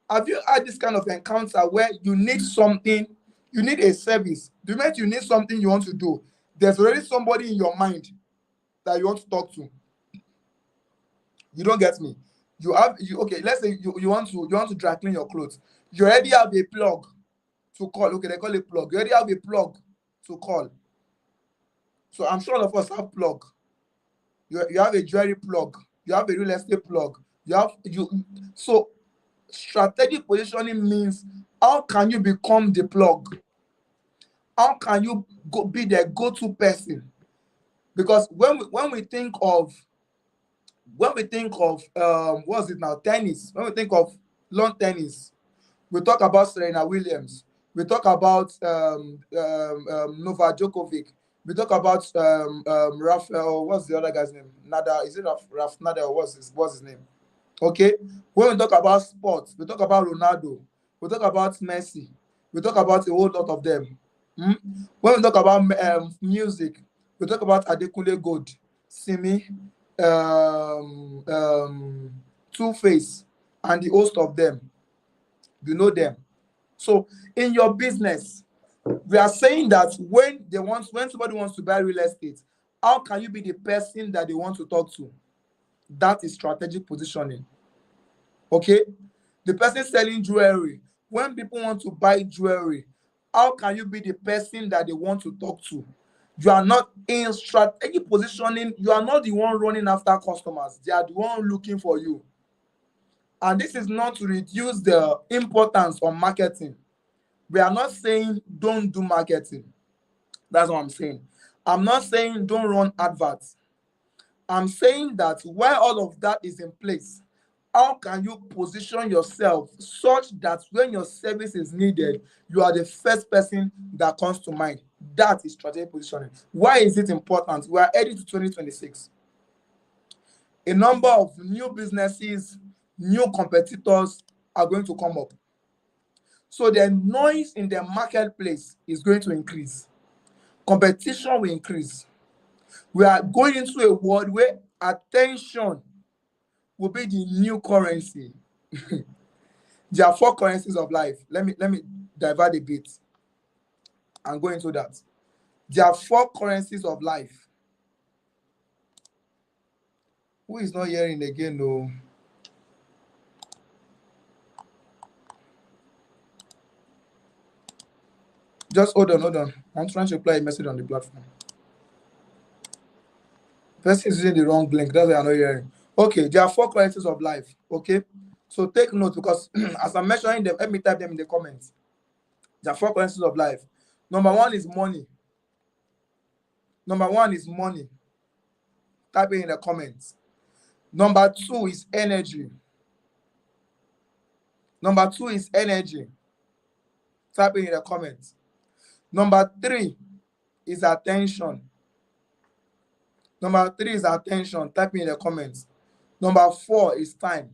S1: Have you had this kind of encounter where you need something, you need a service? The moment you need something you want to do, there's already somebody in your mind that you want to talk to. You don't get me. Okay, let's say you want to dry clean your clothes. You already have a plug to call. Okay, they call it plug. You already have a plug to call. So I'm sure all of us have plug. You have a jewelry plug. You have a real estate plug. So strategic positioning means, how can you become the plug? How can you be the go-to person? Because when we think of what's it now, tennis, when we think of lawn tennis, we talk about Serena Williams, we talk about Novak Djokovic, we talk about Rafael, what's the other guy's name? Nada, is it Raf Nada, or what's his name? Okay. When we talk about sports, we talk about Ronaldo, we talk about Messi, we talk about a whole lot of them. Hmm? When we talk about music, we talk about Adekunle Gold, Simi, Two Face, and the host of them. You know them. So in your business, we are saying that when somebody wants to buy real estate, how can you be the person that they want to talk to? That is strategic positioning. Okay? The person selling jewelry, when people want to buy jewelry, how can you be the person that they want to talk to? You are not in strategic positioning. You are not the one running after customers. They are the one looking for you. And this is not to reduce the importance of marketing. We are not saying don't do marketing. That's what I'm saying. I'm not saying don't run adverts. I'm saying that while all of that is in place, how can you position yourself such that when your service is needed, you are the first person that comes to mind? That is strategic positioning. Why is it important? We are heading to 2026. A number of new businesses, new competitors are going to come up. So the noise in the marketplace is going to increase. Competition will increase. We are going into a world where attention will be the new currency. There are 4 currencies of life. Let me divide a bit and go into that. There are 4 currencies of life. Who is not hearing again? No. Just hold on. I'm trying to apply a message on the platform. Person is using the wrong link. That's why I'm not hearing. Okay, there are 4 currencies of life. Okay, so take note, because as I'm mentioning them, let me type them in the comments. There are 4 currencies of life. Number 1 is money. Number 1 is money. Type it in the comments. Number 2 is energy. Number 2 is energy. Type it in the comments. Number 3 is attention. Number 3 is attention. Type it in the comments. Number 4 is time.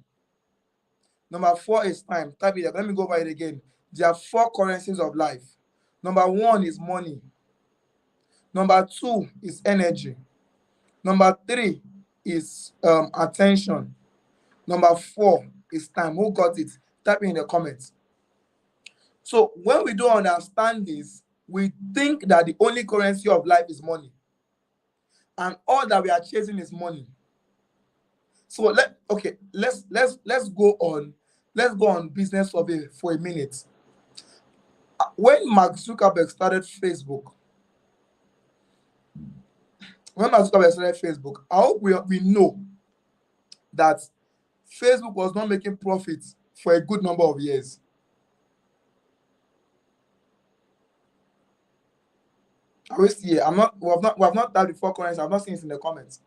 S1: Number 4 is time. Type it. Let me go over it again. There are 4 currencies of life. Number 1 is money. Number 2 is energy. Number 3 is attention. Number 4 is time. Who got it? Type it in the comments. So when we don't understand this, we think that the only currency of life is money, and all that we are chasing is money. So let's go on business survey for a minute. When Mark Zuckerberg started Facebook, I hope we know that Facebook was not making profits for a good number of years. Are we still here? We have not typed the 4 currencies. I've not seen it in the comments.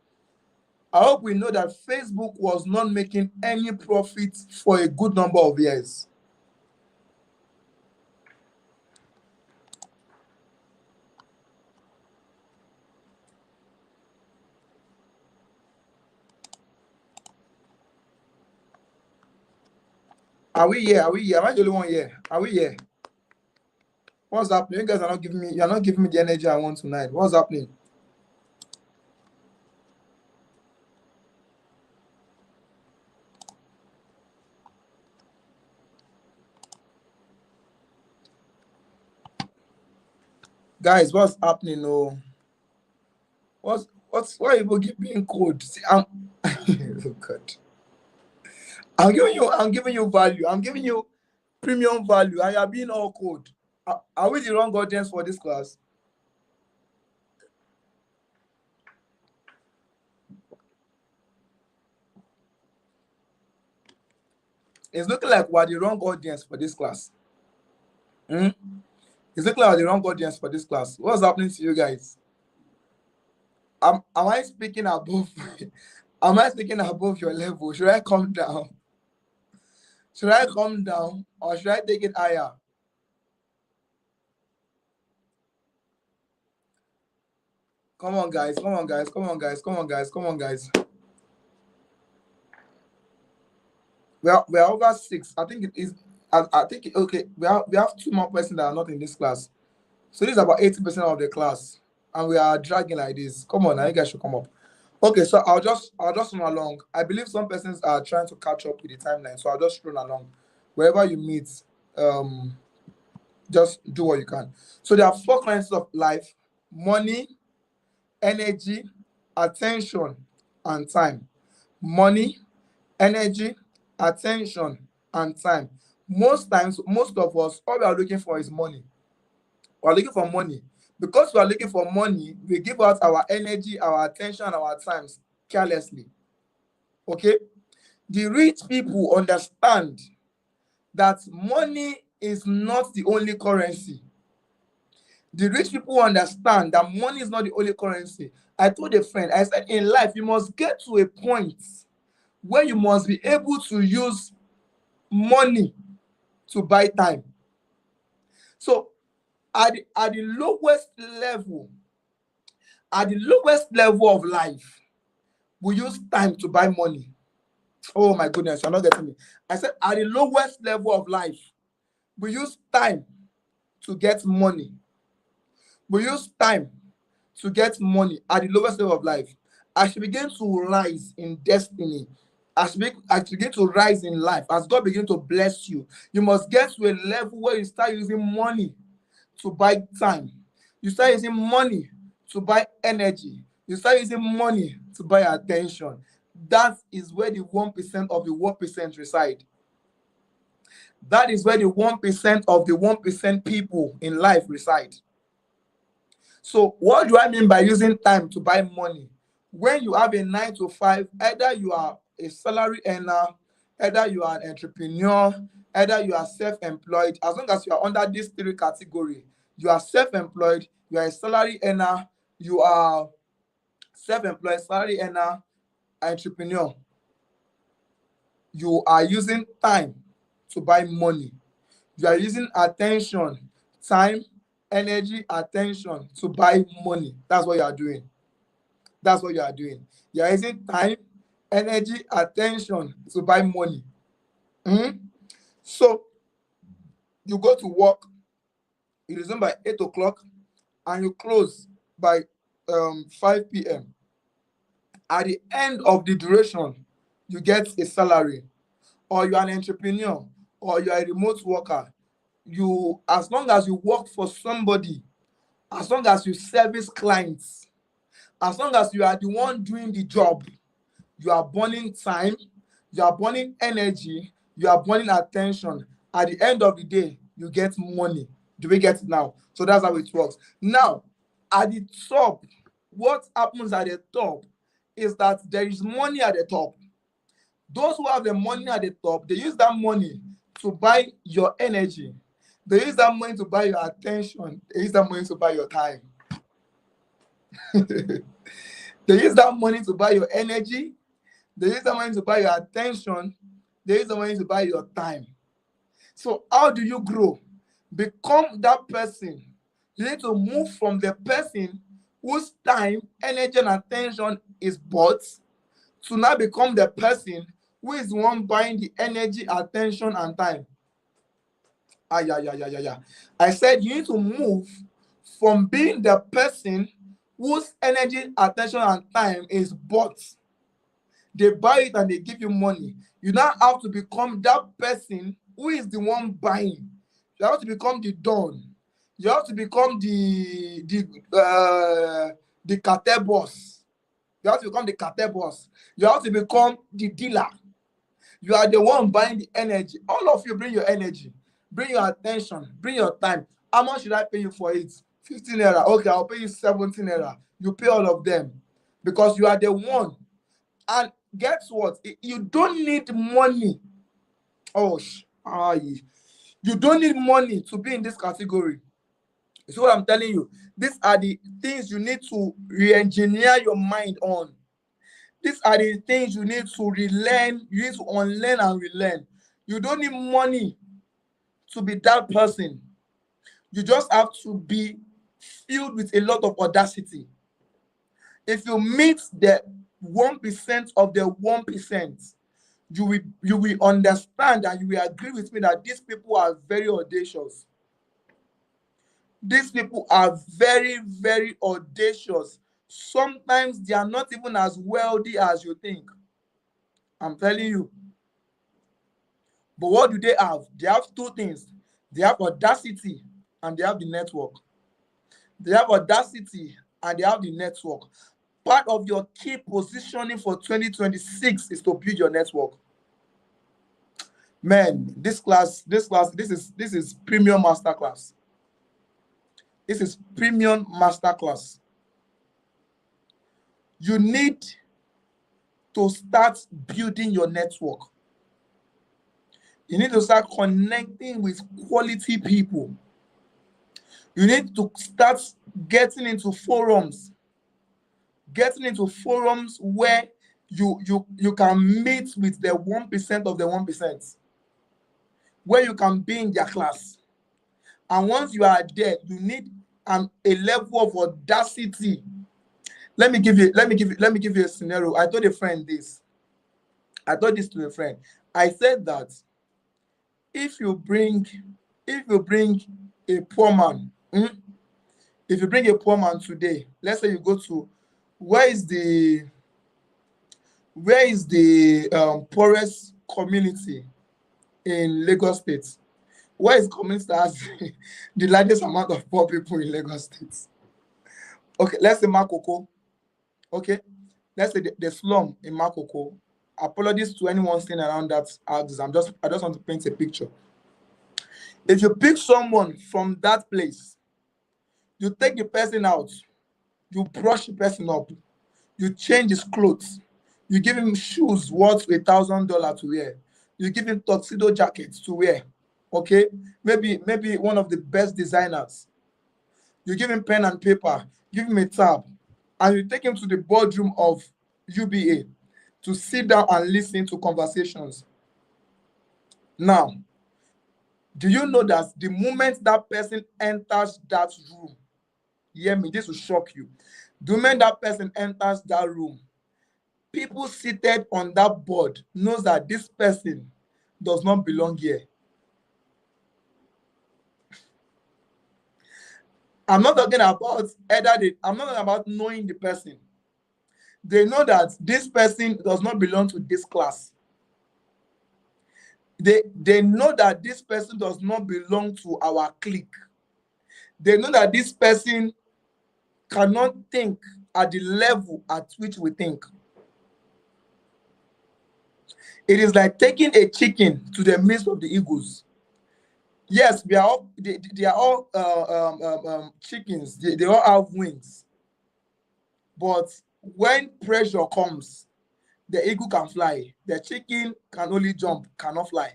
S1: I hope we know that Facebook was not making any profit for a good number of years. Are we here? Are we here? Am I the only one here? Are we here? What's happening? You guys are not giving me. You're not giving me the energy I want tonight. What's happening? Guys, what's happening? No. Why are people being cold? See, oh God. I'm giving you value. I'm giving you premium value, and you're being all cold. Are we the wrong audience for this class? It's looking like we're the wrong audience for this class. It's looking like we're the wrong audience for this class. What's happening to you guys? Am I speaking above? Am I speaking above your level? Should I come down? Should I come down, or should I take it higher? Come on, guys. Come on, guys. Come on, guys. Come on, guys. Come on, guys. We're over 6. I think it is. I think okay. We have 2 more persons that are not in this class. So this is about 80% of the class, and we are dragging like this. Come on, now you guys should come up. Okay, so I'll just run along. I believe some persons are trying to catch up with the timeline, so I'll just run along. Wherever you meet, just do what you can. So there are 4 kinds of life: money, energy, attention, and time. Money, energy, attention, and time. Most times, most of us, all we are looking for is money. We are looking for money. Because we are looking for money, we give out our energy, our attention, our times carelessly. Okay? The rich people understand that money is not the only currency. The rich people understand that money is not the only currency. I told a friend, I said, in life, you must get to a point where you must be able to use money to buy time. So at the lowest level of life, we use time to buy money. Oh my goodness, you're not getting me. I said at the lowest level of life, we use time to get money. We use time to get money at the lowest level of life. As you begin to rise in destiny, as you begin to rise in life, as God begins to bless you, you must get to a level where you start using money to buy time. You start using money to buy energy. You start using money to buy attention. That is where the 1% of the 1% reside. That is where the 1% of the 1% people in life reside. So what do I mean by using time to buy money? When you have a 9 to 5, either you are a salary earner, either you are an entrepreneur, either you are self-employed. As long as you are under these 3 categories, you are self-employed, you are a salary earner, you are self-employed, salary earner, entrepreneur. You are using time to buy money. You are using attention, time, energy, attention to buy money. That's what you are doing. That's what you are doing. You are using time, energy, attention to buy money. So you go to work, you resume by 8 o'clock, and you close by 5 p.m. At the end of the duration, you get a salary, or you're an entrepreneur, or you're a remote worker. You, as long as you work for somebody, as long as you service clients, as long as you are the one doing the job, you are burning time, you are burning energy, you are burning attention. At the end of the day, you get money. Do we get it now? So that's how it works. Now, at the top, what happens at the top is that there is money at the top. Those who have the money at the top, they use that money to buy your energy. They use that money to buy your attention. They use that money to buy your time. They use that money to buy your energy. They use that money to buy your attention. They use the money to buy your time. So how do you grow? Become that person. You need to move from the person whose time, energy, and attention is bought to now become the person who is the one buying the energy, attention, and time. Yeah. I said you need to move from being the person whose energy, attention, and time is bought. They buy it and they give you money. You now have to become that person who is the one buying. You have to become the don. You have to become the cartel boss. You have to become the cartel boss. You have to become the dealer. You are the one buying the energy. All of you bring your energy, bring your attention, bring your time. How much should I pay you for it? 15 naira. Okay, I'll pay you 17 naira. You pay all of them because you are the one. And guess what? You don't need money. You don't need money to be in this category. You see what I'm telling you? These are the things you need to re-engineer your mind on. These are the things you need to relearn. You need to unlearn and relearn. You don't need money to be that person. You just have to be filled with a lot of audacity. If you meet the 1% of the 1%, you will understand and you will agree with me that these people are very audacious. These people are very, very audacious. Sometimes they are not even as wealthy as you think. I'm telling you. But what do they have? They have two things. They have audacity and they have the network. They have audacity and they have the network. Part of your key positioning for 2026 is to build your network. Man, this is premium masterclass. This is premium masterclass. You need to start building your network. You need to start connecting with quality people. You need to start getting into forums. Getting into forums where you can meet with the 1% of the 1%. Where you can be in their class. And once you are there, you need a level of audacity. Let me give you a scenario. I told this to a friend. I said that if you bring a poor man, if you bring a poor man today, let's say you go to where is the poorest community in Lagos State? Where is the community that has the largest amount of poor people in Lagos State? Okay, let's say Makoko. Okay, let's say the slum in Makoko. Apologies to anyone staying around that houses. I just want to paint a picture. If you pick someone from that place, you take the person out, you brush the person up, you change his clothes, you give him shoes worth $1,000 to wear, you give him tuxedo jackets to wear, okay? Maybe one of the best designers. You give him pen and paper, give him a tab, and you take him to the boardroom of UBA to sit down and listen to conversations. Now, do you know that the moment that person enters that room, hear me, this will shock you. The moment that person enters that room, people seated on that board knows that this person does not belong here. I'm not talking about I'm not talking about knowing the person. They know that this person does not belong to this class. They know that this person does not belong to our clique. They know that this person cannot think at the level at which we think. It is like taking a chicken to the midst of the eagles. Yes, we are all, they are all chickens. They all have wings. But when pressure comes, the eagle can fly. The chicken can only jump, cannot fly.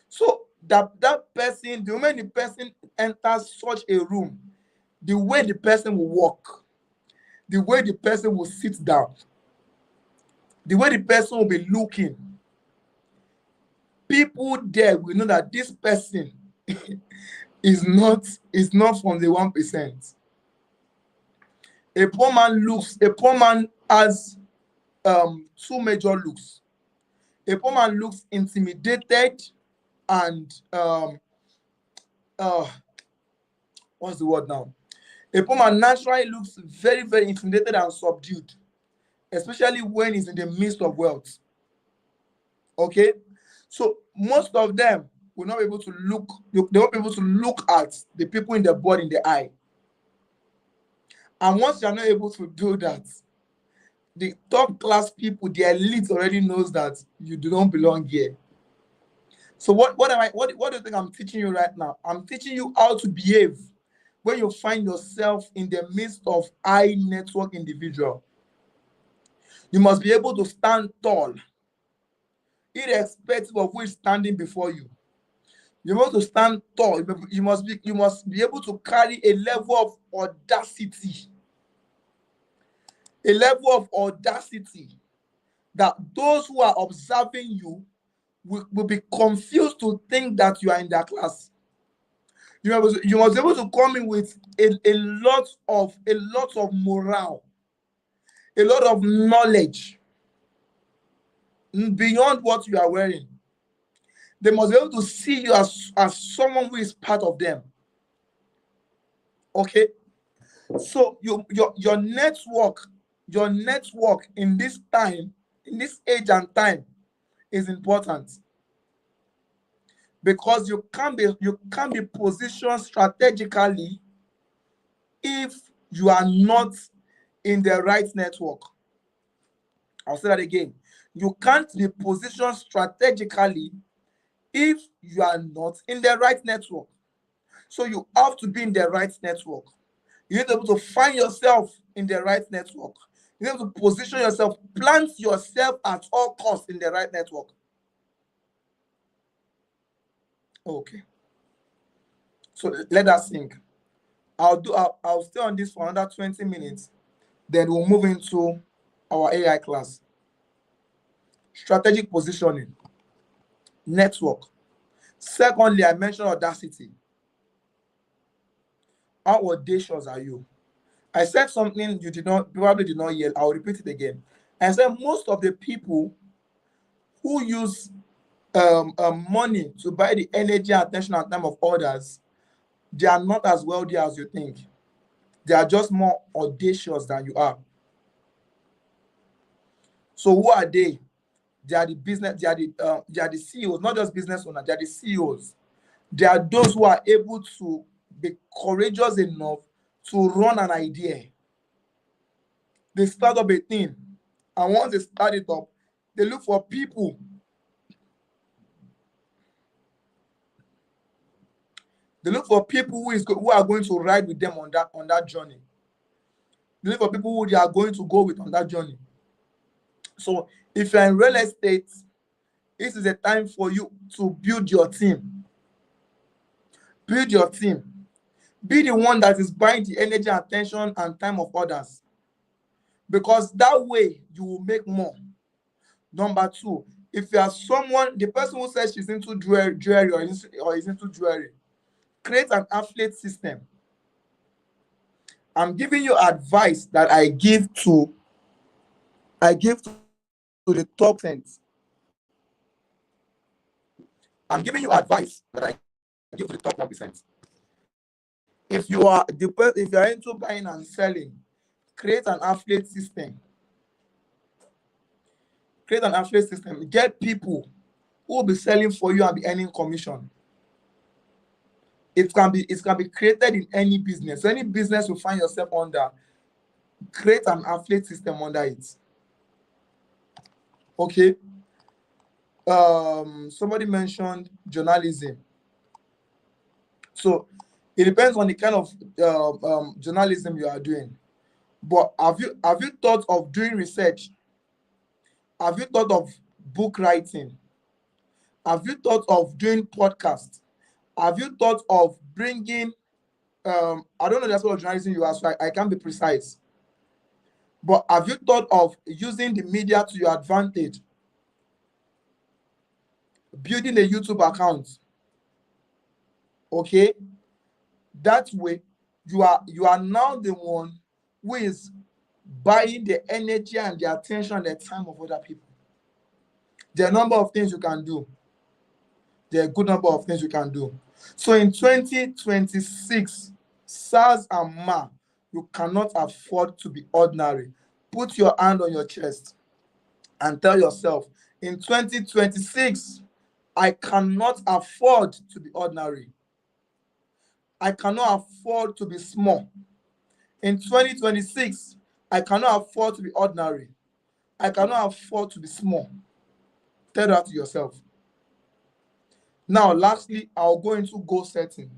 S1: So that person, the moment the person enters such a room, the way the person will walk, the way the person will sit down, the way the person will be looking, people there will know that this person is not from the 1%. A poor man has two major looks. A poor man looks intimidated and what's the word now? A poor man naturally looks very, very intimidated and subdued, especially when he's in the midst of wealth. Okay, so most of them will not be able to look. They won't be able to look at the people in the board in the eye. And once you are not able to do that, the top class people, the elite already knows that you do not belong here. So what do you think I'm teaching you right now? I'm teaching you how to behave when you find yourself in the midst of high network individual. You must be able to stand tall, irrespective of who is standing before you. You want to stand tall. You must be able to carry a level of audacity. A level of audacity that those who are observing you will be confused to think that you are in their class. You must be able to come in with a lot of morale, a lot of knowledge beyond what you are wearing. They must be able to see you as someone who is part of them. Okay, so your network in this time, in this age and time, is important, because you can't be positioned strategically if you are not in the right network. I'll say that again. You can't be positioned strategically if you are not in the right network. So you have to be in the right network. You need to be able to find yourself in the right network. You need to position yourself, plant yourself at all costs in the right network. Okay. So let us think. I'll stay on this for another 20 minutes. Then we'll move into our AI class. Strategic positioning, network. Secondly, I mentioned audacity. How audacious are you? I said something you probably did not hear. I'll repeat it again. I said most of the people who use money to buy the energy, attention, and time of others, they are not as wealthy as you think. They are just more audacious than you are. So who are they? They are the business. They are the CEOs, not just business owners. They are the CEOs. They are those who are able to be courageous enough to run an idea. They start up a thing, and once they start it up, they look for people. They look for people who are going to ride with them on that journey. They look for people who they are going to go with on that journey. So if you're in real estate, this is a time for you to build your team. Build your team. Be the one that is buying the energy, attention, and time of others. Because that way you will make more. Number two, if you are someone, the person who says she's into jewelry or is into jewelry, create an affiliate system. I'm giving you advice that I give to the top 10%. I'm giving you advice that I give to the top 1%. If you are into buying and selling, create an affiliate system. Create an affiliate system. Get people who will be selling for you and be earning commission. It can be created in any business. Any business you find yourself under, create an affiliate system under it. Okay. Somebody mentioned journalism. So it depends on the kind of journalism you are doing. But have you thought of doing research? Have you thought of book writing? Have you thought of doing podcasts? Have you thought of bringing I don't know that's what journalism you ask, so I can't be precise. But have you thought of using the media to your advantage? Building a YouTube account. Okay? That way, you are now the one who is buying the energy and the attention and the time of other people. There are a number of things you can do. There are a good number of things you can do. So in 2026, SARS and MA, you cannot afford to be ordinary. Put your hand on your chest and tell yourself, in 2026, I cannot afford to be ordinary. I cannot afford to be small. In 2026, I cannot afford to be ordinary. I cannot afford to be small. Tell that to yourself. Now, lastly, I'll go into goal setting.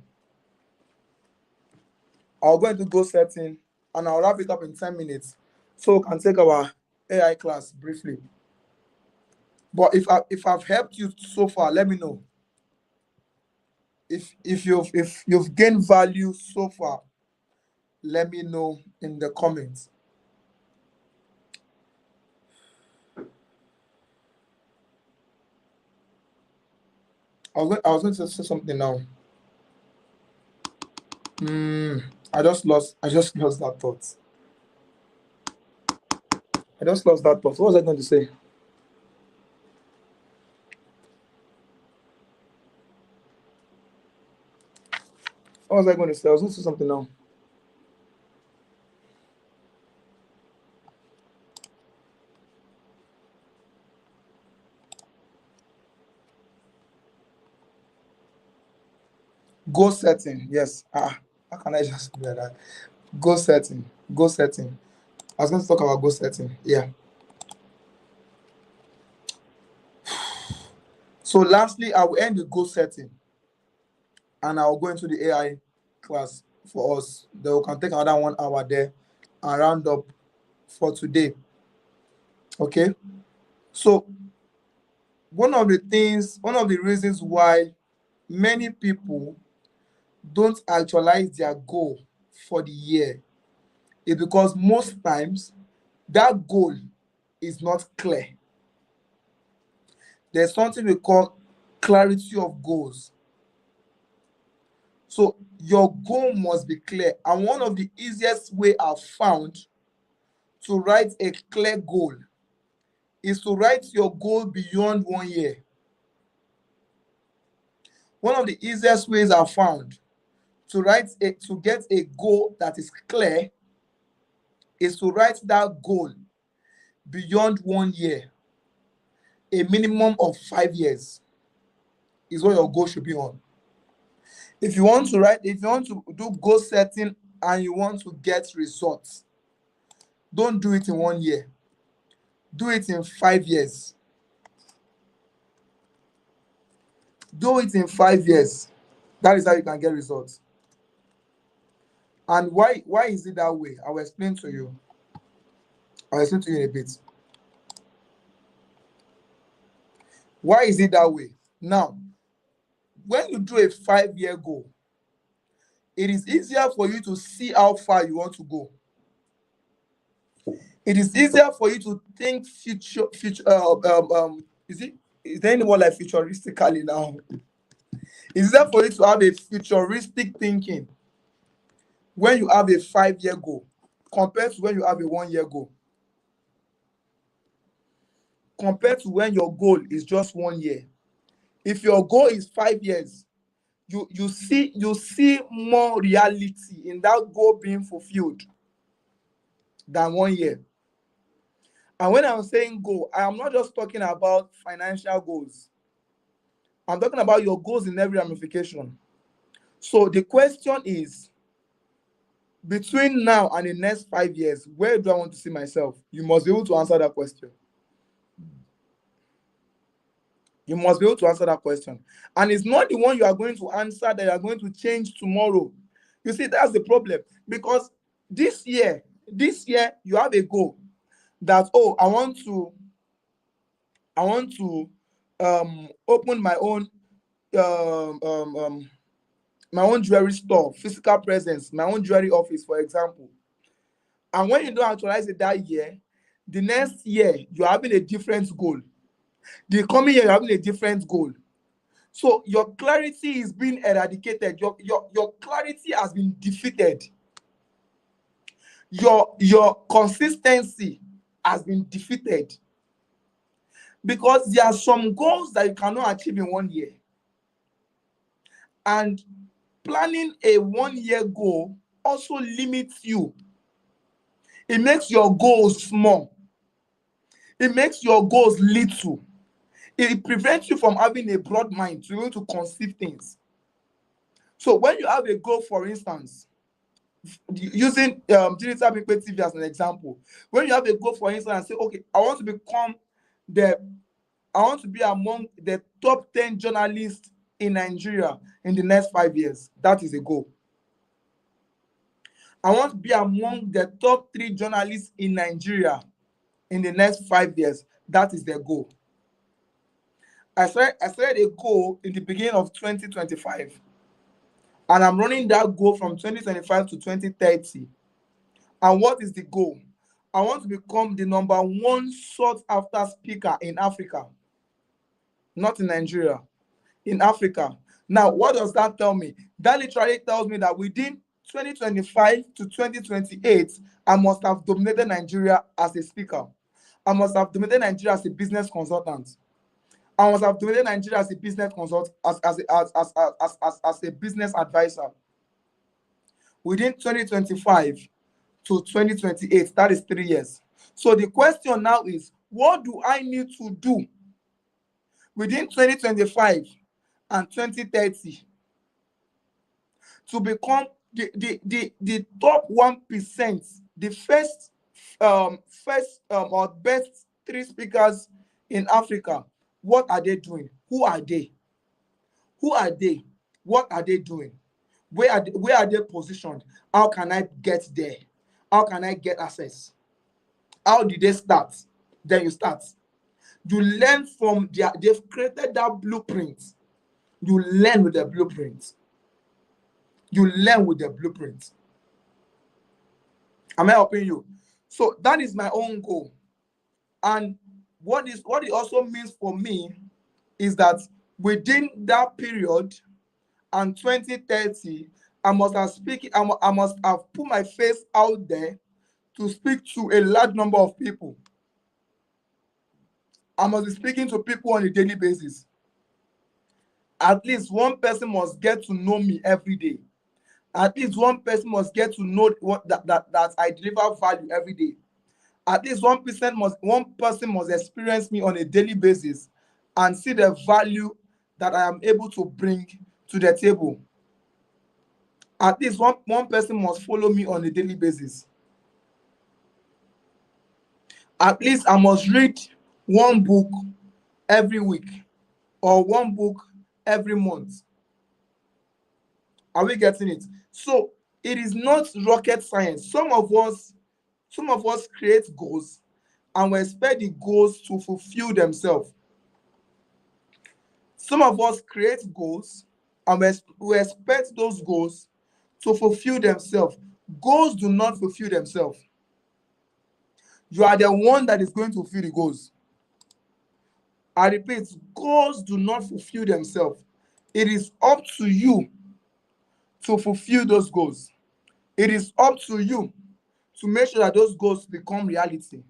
S1: And I'll wrap it up in 10 minutes so we can take our AI class briefly. But if I've helped you so far, let me know. If you've gained value so far, let me know in the comments. I was going to say something now. I just lost that thought. What was I going to say? I was going to say something now. Goal setting. Yes. How can I just do that? Goal setting. I was going to talk about goal setting. Yeah. So lastly, I will end with goal setting. And I'll go into the AI class for us. Then we can take another 1 hour there and round up for today. Okay. So one of the reasons why many people don't actualize their goal for the year is because most times that goal is not clear. There's something we call clarity of goals. So your goal must be clear. And one of the easiest way I've found to write a clear goal is to write your goal beyond 1 year. One of the easiest ways I've found to get a goal that is clear is to write that goal beyond 1 year. A minimum of 5 years is what your goal should be on. If you want to do goal setting and you want to get results, don't do it in 1 year. Do it in 5 years. Do it in 5 years. That is how you can get results. And why is it that way? I will explain to you. In a bit. Why is it that way? Now, when you do a 5-year goal, it is easier for you to see how far you want to go. It is easier for you to think future. Is there any more like futuristically now? It's easier for you to have a futuristic thinking when you have a 5-year goal compared to when you have a 1-year goal. Compared to when your goal is just 1 year. If your goal is 5 years, you see more reality in that goal being fulfilled than 1 year. And when I'm saying goal, I am not just talking about financial goals. I'm talking about your goals in every ramification. So the question is, between now and the next 5 years, where do I want to see myself? You must be able to answer that question. You must be able to answer that question. And it's not the one you are going to answer that you are going to change tomorrow. You see, that's the problem. Because this year, you have a goal that, oh, I want to open my own my own jewelry store, physical presence, my own jewelry office, for example. And when you don't actualize it that year, the next year you're having a different goal. The coming year you're having a different goal. So your clarity is being eradicated. Your clarity has been defeated. Your consistency has been defeated. Because there are some goals that you cannot achieve in 1 year. And planning a 1 year goal also limits you. It makes your goals small. It makes your goals little. It prevents you from having a broad mind to be able to conceive things. So when you have a goal, for instance, using digital people TV as an example, when you have a goal, for instance, and say, okay, I want to be among the top 10 journalists in Nigeria in the next 5 years. That is a goal. I want to be among the top 3 journalists in Nigeria in the next 5 years. That is the goal. I started a goal in the beginning of 2025. And I'm running that goal from 2025 to 2030. And what is the goal? I want to become the #1 sought after speaker in Africa. Not in Nigeria, in Africa. Now, what does that tell me? That literally tells me that within 2025 to 2028, I must have dominated Nigeria as a speaker. I must have dominated Nigeria as a business consultant. I must have dominated Nigeria as a business consultant, as a business advisor. Within 2025 to 2028, that is 3 years. So the question now is, what do I need to do within 2025 and 2030 to become the top 1%, the first or best 3 speakers in Africa? What are they doing? Who are they? Who are they? What are they doing? Where are they positioned? How can I get there? How can I get access? How did they start? Then you start. You learn from they've created that blueprint. You learn with the blueprint. You learn with the blueprint. Am I helping you? So that is my own goal. And what it also means for me is that within that period and 2030, I must have put my face out there to speak to a large number of people. I must be speaking to people on a daily basis. At least one person must get to know me every day. At least one person must get to know that I deliver value every day. At least one person must experience me on a daily basis and see the value that I am able to bring to the table. At least one person must follow me on a daily basis. At least I must read one book every week or one book every month. Are we getting it? So it is not rocket science. Some of us create goals and we expect the goals to fulfill themselves. Some of us create goals and we expect those goals to fulfill themselves. Goals do not fulfill themselves. You are the one that is going to fulfill the goals. I repeat, goals do not fulfill themselves. It is up to you to fulfill those goals. It is up to you to make sure that those goals become reality.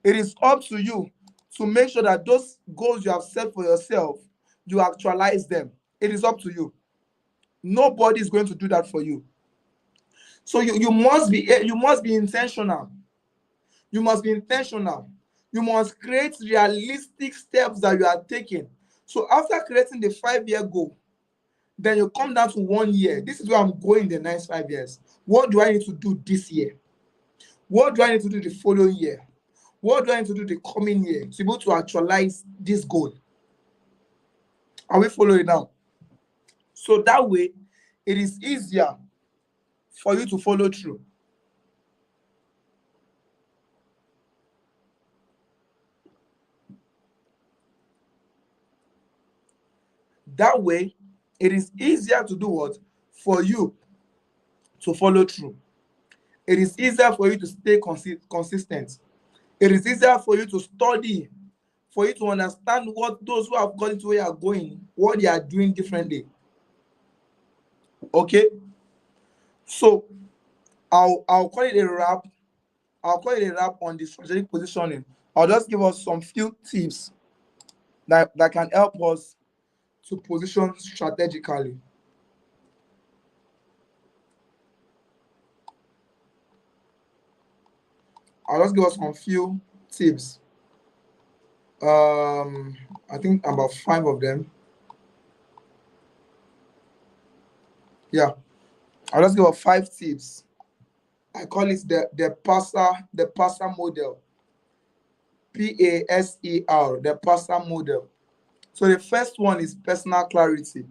S1: It is up to you to make sure that those goals you have set for yourself, you actualize them. It is up to you. Nobody is going to do that for you. So you must be intentional. You must be intentional. You must create realistic steps that you are taking. So after creating the 5-year goal, then you come down to 1 year. This is where I'm going in the next 5 years. What do I need to do this year? What do I need to do the following year? What do I need to do the coming year to be able to actualize this goal? Are we following now? So that way, it is easier for you to follow through. That way, it is easier to do what? For you to follow through. It is easier for you to stay consistent. It is easier for you to study, for you to understand what those who have gone to where you are going, what they are doing differently. Okay? So I'll call it a wrap. I'll call it a wrap on the strategic positioning. I'll just give us some few tips that can help us to position strategically. I'll just give us some few tips. I think about 5 of them. Yeah, I'll just give us 5 tips. I call it the PASER model. PASER, the PASER model. So the first one is personal clarity.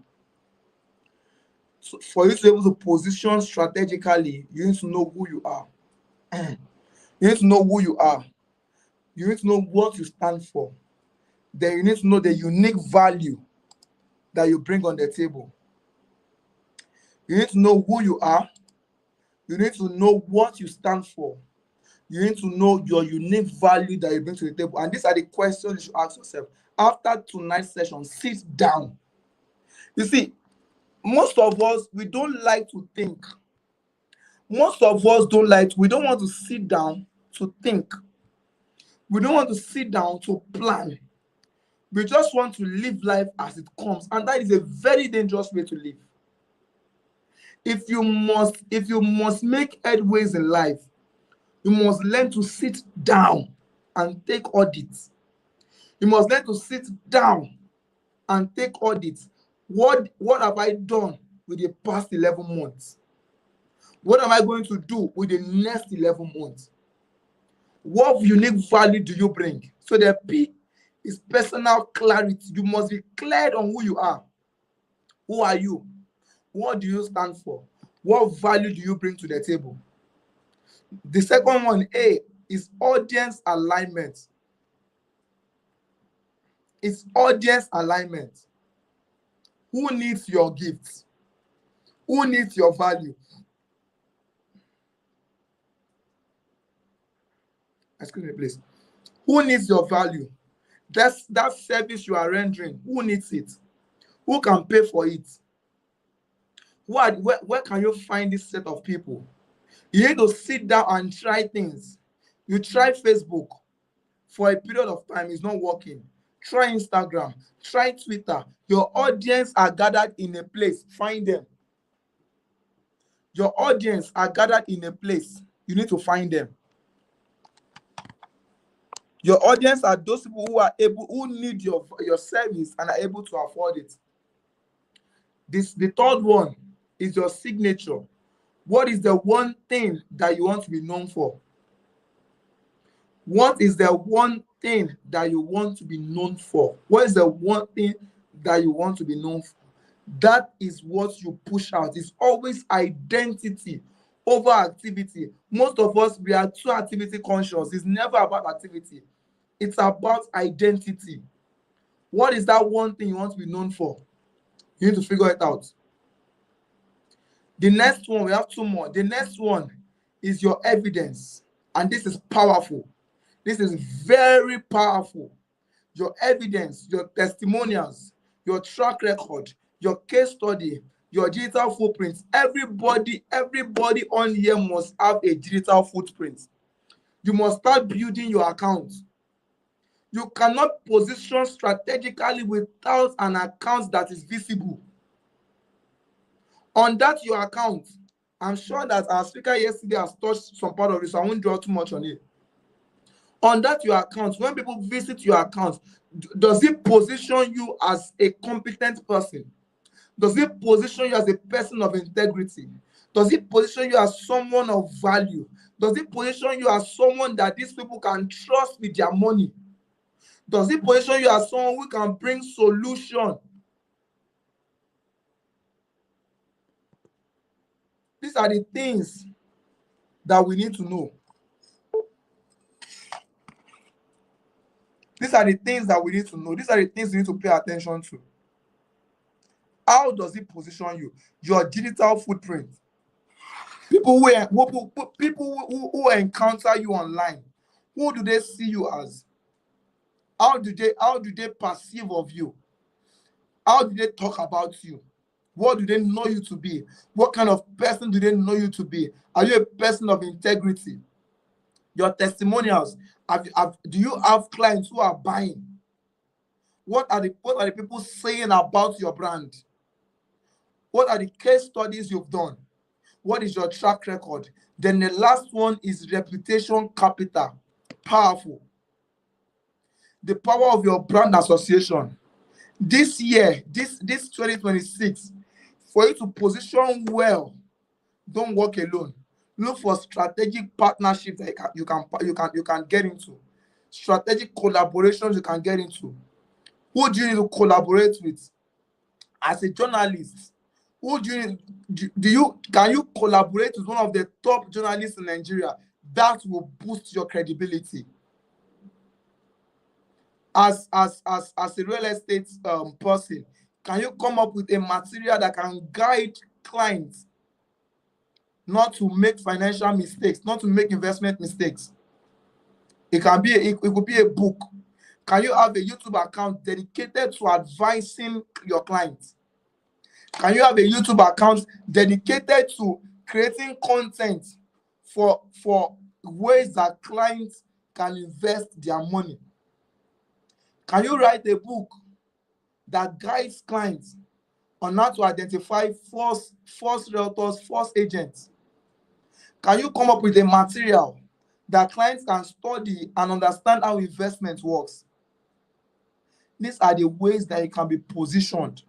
S1: So for you to be able to position strategically, you need to know who you are. You need to know who you are. You need to know what you stand for. Then you need to know the unique value that you bring on the table. You need to know who you are. You need to know what you stand for. You need to know your unique value that you bring to the table. And these are the questions you should ask yourself. After tonight's session, sit down. You see, most of us, we don't like to think. Most of us we don't want to sit down to think. We don't want to sit down to plan. We just want to live life as it comes. And that is a very dangerous way to live. If you must make headways in life, you must learn to sit down and take audits. You must learn to sit down and take audits. What have I done with the past 11 months? What am I going to do with the next 11 months? What unique value do you bring? So the P is personal clarity. You must be clear on who you are. Who are you? What do you stand for? What value do you bring to the table? The second one, A, is audience alignment. It's audience alignment. Who needs your gifts? Who needs your value? Excuse me, please. Who needs your value? That service you are rendering, who needs it? Who can pay for it? Where can you find this set of people? You need to sit down and try things. You try Facebook for a period of time, it's not working. Try Instagram, try Twitter. Your audience are gathered in a place, find them. Your audience are gathered in a place, you need to find them. Your audience are those people who need your service and are able to afford it. The third one is your signature. What is the one thing that you want to be known for? What is the one thing that you want to be known for? What is the one thing that you want to be known for? That is what you push out. It's always identity over activity. Most of us, we are too activity conscious. It's never about activity. It's about identity. What is that one thing you want to be known for? You need to figure it out. The next one, we have 2 more. The next one is your evidence. And this is powerful. This is very powerful. Your evidence, your testimonials, your track record, your case study, your digital footprints. Everybody on here must have a digital footprint. You must start building your account. You cannot position strategically without an account that is visible. On that your account, I'm sure that our speaker yesterday has touched some part of it, so I won't draw too much on it. On that your account, when people visit your account, does it position you as a competent person? Does it position you as a person of integrity? Does it position you as someone of value? Does it position you as someone that these people can trust with their money? Does it position you as someone who can bring solution? These are the things that we need to know. These are the things that we need to know. These are the things we need to pay attention to. How does it position you? Your digital footprint. People who encounter you online, who do they see you as? How do they perceive of you? How do they talk about you? What do they know you to be? What kind of person do they know you to be? Are you a person of integrity? Your testimonials. Do you have clients who are buying? What are the people saying about your brand? What are the case studies you've done? What is your track record? Then the last one is reputation capital. Powerful. The power of your brand association. This year, this 2026, for you to position well, don't work alone. Look for strategic partnerships that you can get into. Strategic collaborations you can get into. Who do you need to collaborate with? As a journalist, who do you can you collaborate with one of the top journalists in Nigeria? That will boost your credibility. As a real estate person, can you come up with a material that can guide clients not to make financial mistakes, not to make investment mistakes? It could be a book. Can you have a YouTube account dedicated to advising your clients? Can you have a YouTube account dedicated to creating content for ways that clients can invest their money? Can you write a book that guides clients on how to identify false realtors, false agents? Can you come up with a material that clients can study and understand how investment works? These are the ways that it can be positioned.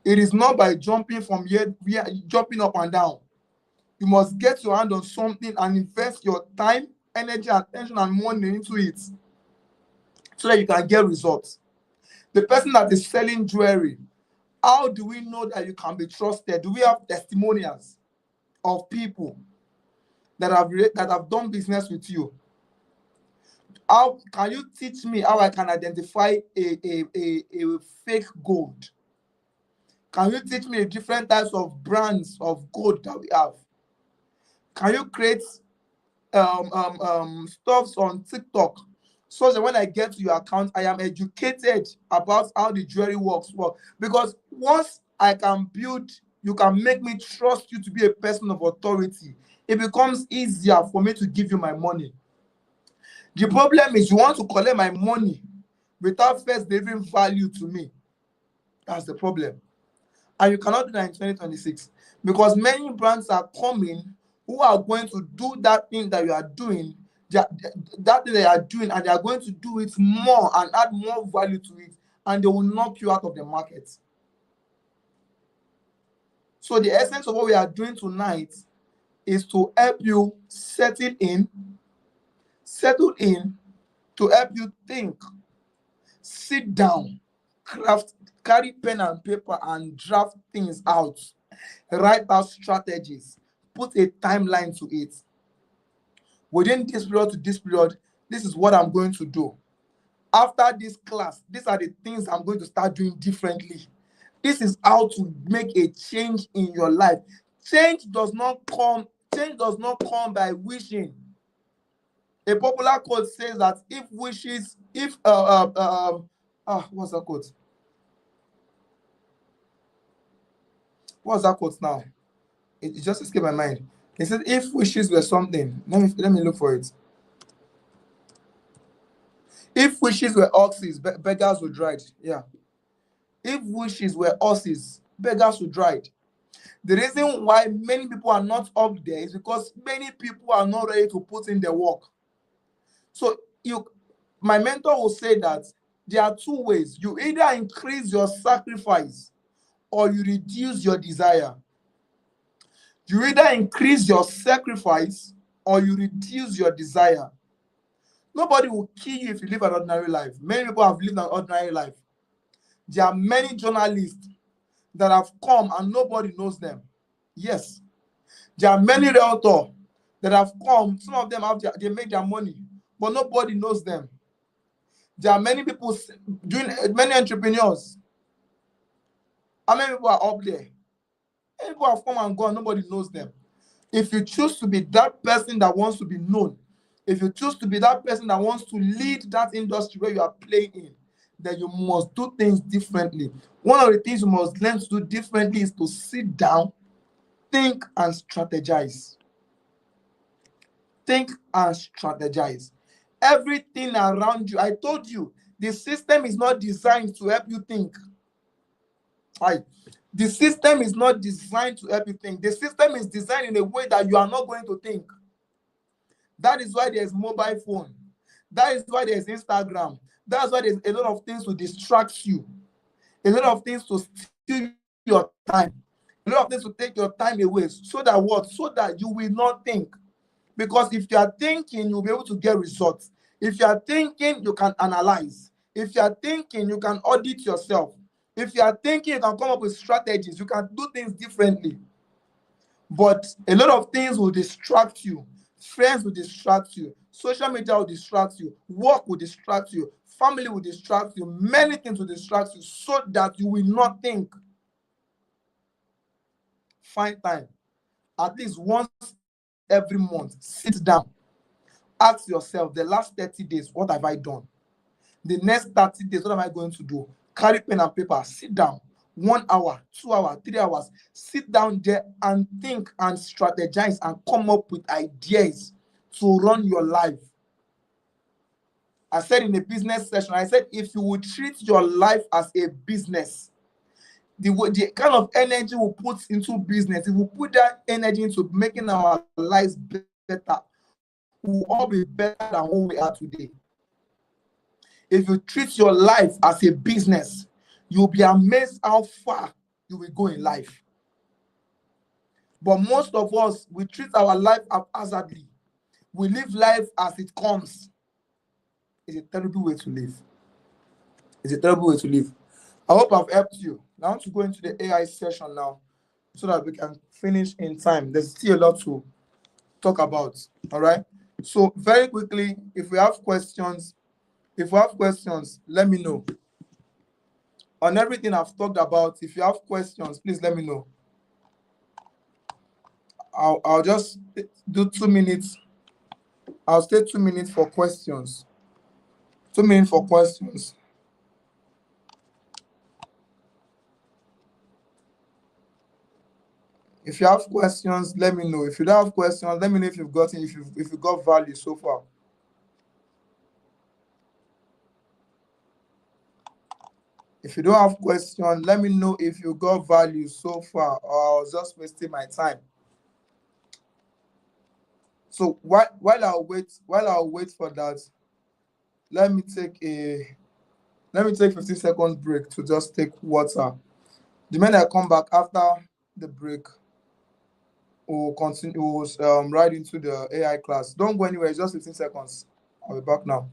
S1: It is not by jumping from here, jumping up and down. You must get your hand on something and invest your time, energy, attention, and money into it so that you can get results. The person that is selling jewelry, how do we know that you can be trusted? Do we have testimonials of people that have done business with you? How can you teach me how I can identify a fake gold? Can you teach me the different types of brands of gold that we have? Can you create stuffs on TikTok so that when I get to your account, I am educated about how the jewelry works? Well, because once I can build, you can make me trust you to be a person of authority. It becomes easier for me to give you my money. The problem is you want to collect my money without first delivering value to me. That's the problem. And you cannot do that in 2026 because many brands are coming who are going to do that thing that you are doing, that thing they are doing, and they are going to do it more and add more value to it, and they will knock you out of the market. So the essence of what we are doing tonight is to help you settle in, to help you think, sit down, carry pen and paper and draft things out, write out strategies, put a timeline to it. Within this period to this period, this is what I'm going to do. After this class, these are the things I'm going to start doing differently. This is how to make a change in your life. Change does not come by wishing. A popular quote says that what's that quote? What's that quote now? It just escaped my mind. It says, if wishes were something, let me look for it. If wishes were oxes, beggars would ride. Yeah. If wishes were horses, beggars would ride. The reason why many people are not up there is because many people are not ready to put in their work. So you, my mentor will say that there are two ways. You either increase your sacrifice or you reduce your desire. You either increase your sacrifice or you reduce your desire. Nobody will kill you if you live an ordinary life. Many people have lived an ordinary life. There are many journalists that have come and nobody knows them. Yes. There are many realtors that have come. Some of them they make their money, but nobody knows them. There are many people doing, many entrepreneurs. How many people are up there? Many people have come and gone, nobody knows them. If you choose to be that person that wants to be known, if you choose to be that person that wants to lead that industry where you are playing in, then you must do things differently. One of the things you must learn to do differently is to sit down, think, and strategize. Think and strategize. Everything around you, I told you, the system is not designed to help you think. Right? The system is not designed to help you think. The system is designed in a way that you are not going to think. That is why there's mobile phone. That is why there's Instagram. That's why there's a lot of things to distract you. A lot of things to steal your time. A lot of things to take your time away. So that what? So that you will not think. Because if you are thinking, you'll be able to get results. If you are thinking, you can analyze. If you are thinking, you can audit yourself. If you are thinking, you can come up with strategies. You can do things differently. But a lot of things will distract you. Friends will distract you. Social media will distract you. Work will distract you. Family will distract you. Many things will distract you so that you will not think. Find time. At least once every month, sit down. Ask yourself, the last 30 days, what have I done? The next 30 days, what am I going to do? Carry pen and paper, sit down. 1 hour, 2 hours, 3 hours. Sit down there and think and strategize and come up with ideas to run your life. I said in a business session, I said, if you would treat your life as a business, the kind of energy we put into business, if we put that energy into making our lives better, we'll all be better than who we are today. If you treat your life as a business, you'll be amazed how far you will go in life. But most of us, we treat our life haphazardly. We live life as it comes. It's a terrible way to live. It's a terrible way to live. I hope I've helped you. Now I want to go into the AI session now so that we can finish in time. There's still a lot to talk about. All right. So very quickly, if we have questions, let me know. On everything I've talked about, if you have questions, please let me know. I'll just do 2 minutes. I'll stay 2 minutes for questions. 2 minutes for questions. If you have questions, let me know. If you don't have questions, let me know if you've gotten, if you got value so far. If you don't have questions, let me know if you got value so far, or I was just wasting my time. So while I'll wait for that, let me take 15 seconds break to just take water. The minute I come back after the break, we'll continue right into the AI class. Don't go anywhere, it's just 15 seconds. I'll be back now.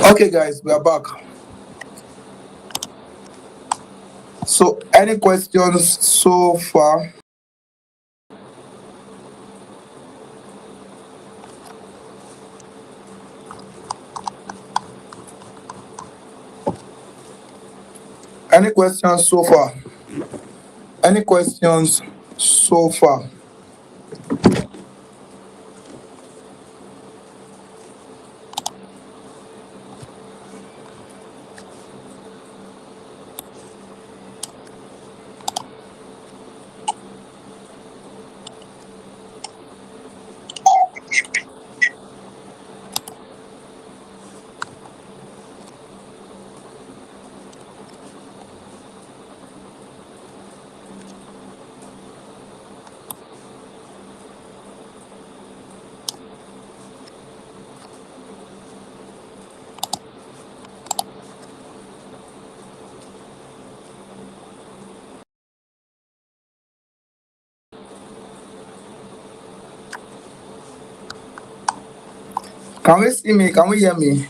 S1: Okay, guys, we are back. So, any questions so far? Any questions so far? Any questions so far? Can we see me? Can we hear me?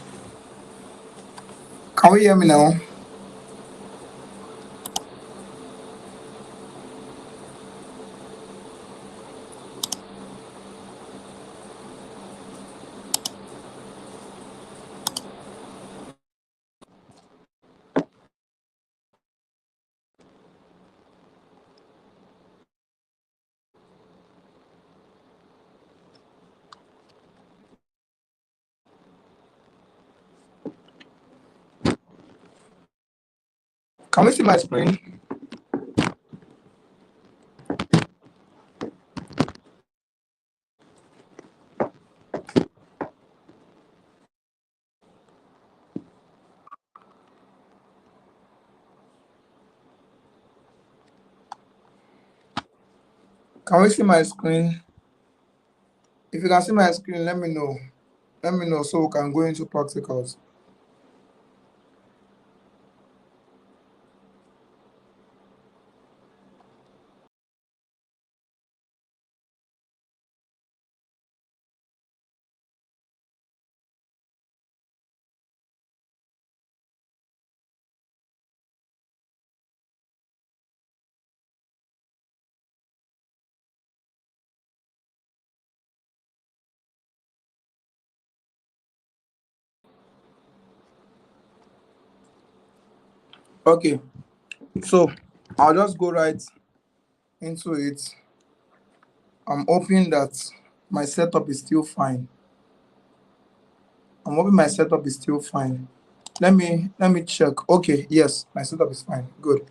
S1: Can we hear me now? Can we see my screen? Can we see my screen? If you can see my screen, let me know. Let me know so we can go into practicals. Okay, so I'll just go right into it. I'm hoping that my setup is still fine. I'm hoping my setup is still fine. Let me check. Okay, yes, my setup is fine. Good.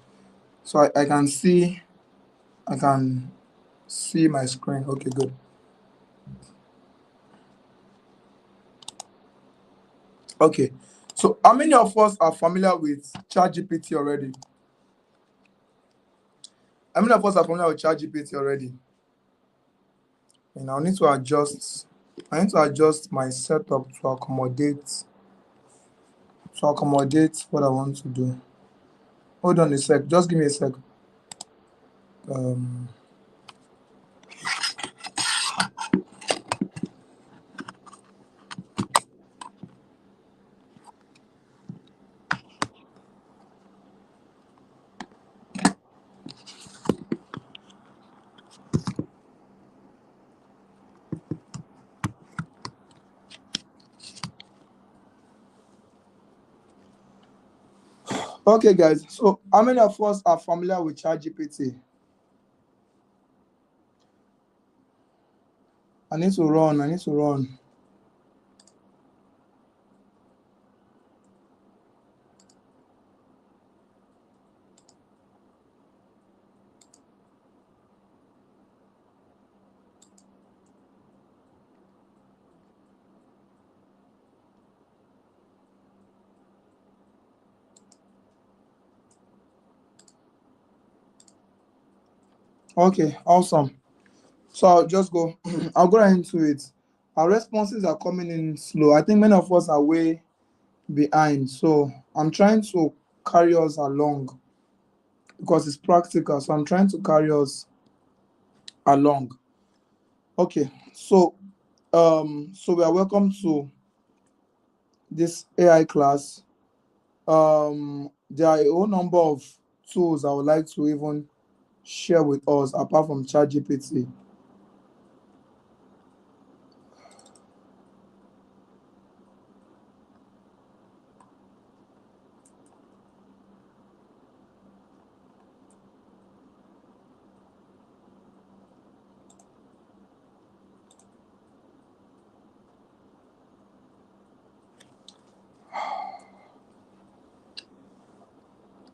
S1: So I can see my screen. Okay, good. Okay. So how many of us are familiar with ChatGPT already? How many of us are familiar with ChatGPT already? And I need to adjust my setup to accommodate what I want to do. Hold on a sec. Just give me a sec. Um, okay, guys. So how many of us are familiar with ChatGPT? I need to run. I need to run. Okay, awesome. So I'll just go. I'll go right into it. Our responses are coming in slow. I think many of us are way behind. So I'm trying to carry us along because it's practical. So I'm trying to carry us along. Okay. So we are welcome to this AI class, there are a whole number of tools I would like to even share with us apart from ChatGPT.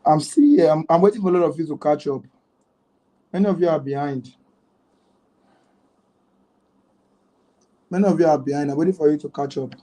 S1: I'm still here. I'm waiting for a lot of you to catch up. Many of you are behind. Many of you are behind. I'm waiting for you to catch up.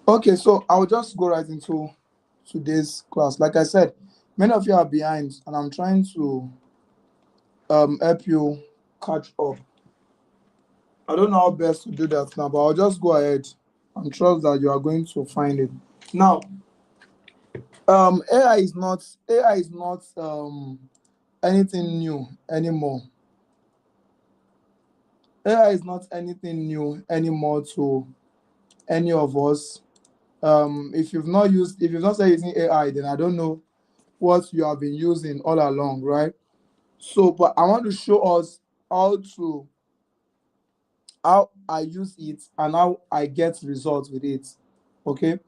S1: Okay, so I'll just go right into today's class. Like I said, many of you are behind, and I'm trying to help you catch up. I don't know how best to do that now, but I'll just go ahead and trust that you are going to find it. Now, AI is not anything new anymore. AI is not anything new anymore to any of us. If you've not started using AI, then I don't know what you have been using all along, right? So, but I want to show us how I use it and how I get results with it. Okay.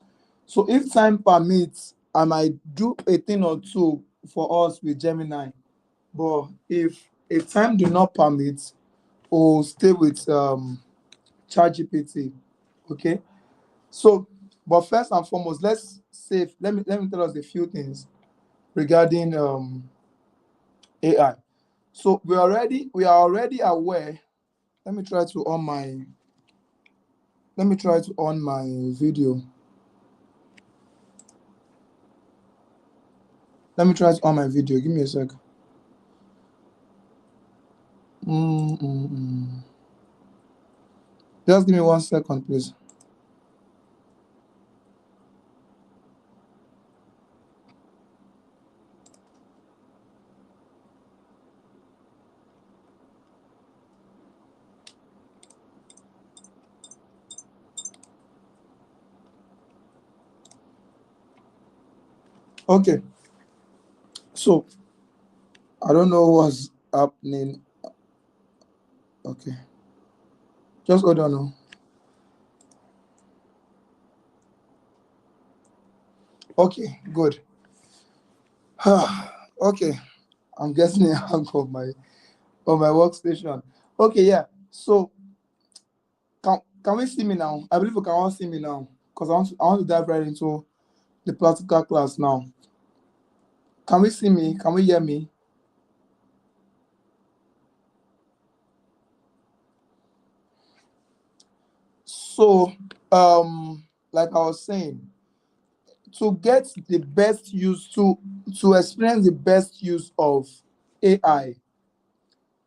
S1: So if time permits, I might do a thing or two for us with Gemini. But if time do not permit, we'll stay with ChatGPT. Okay. So, but first and foremost, let me tell us a few things regarding AI. So we are already aware. Let me try to on my let me try to on my video. Let me try to on my video. Give me a sec. Mm, mm, mm. Just give me 1 second, please. Okay. So I don't know what's happening. Okay. Just hold on. Now. Okay. Good. Okay. I'm getting a hang of my workstation. Okay. Yeah. So can we see me now? I believe you can all see me now because I want to dive right into the practical class now. Can we see me? Can we hear me? So, like I was saying, to get the best use to experience the best use of AI,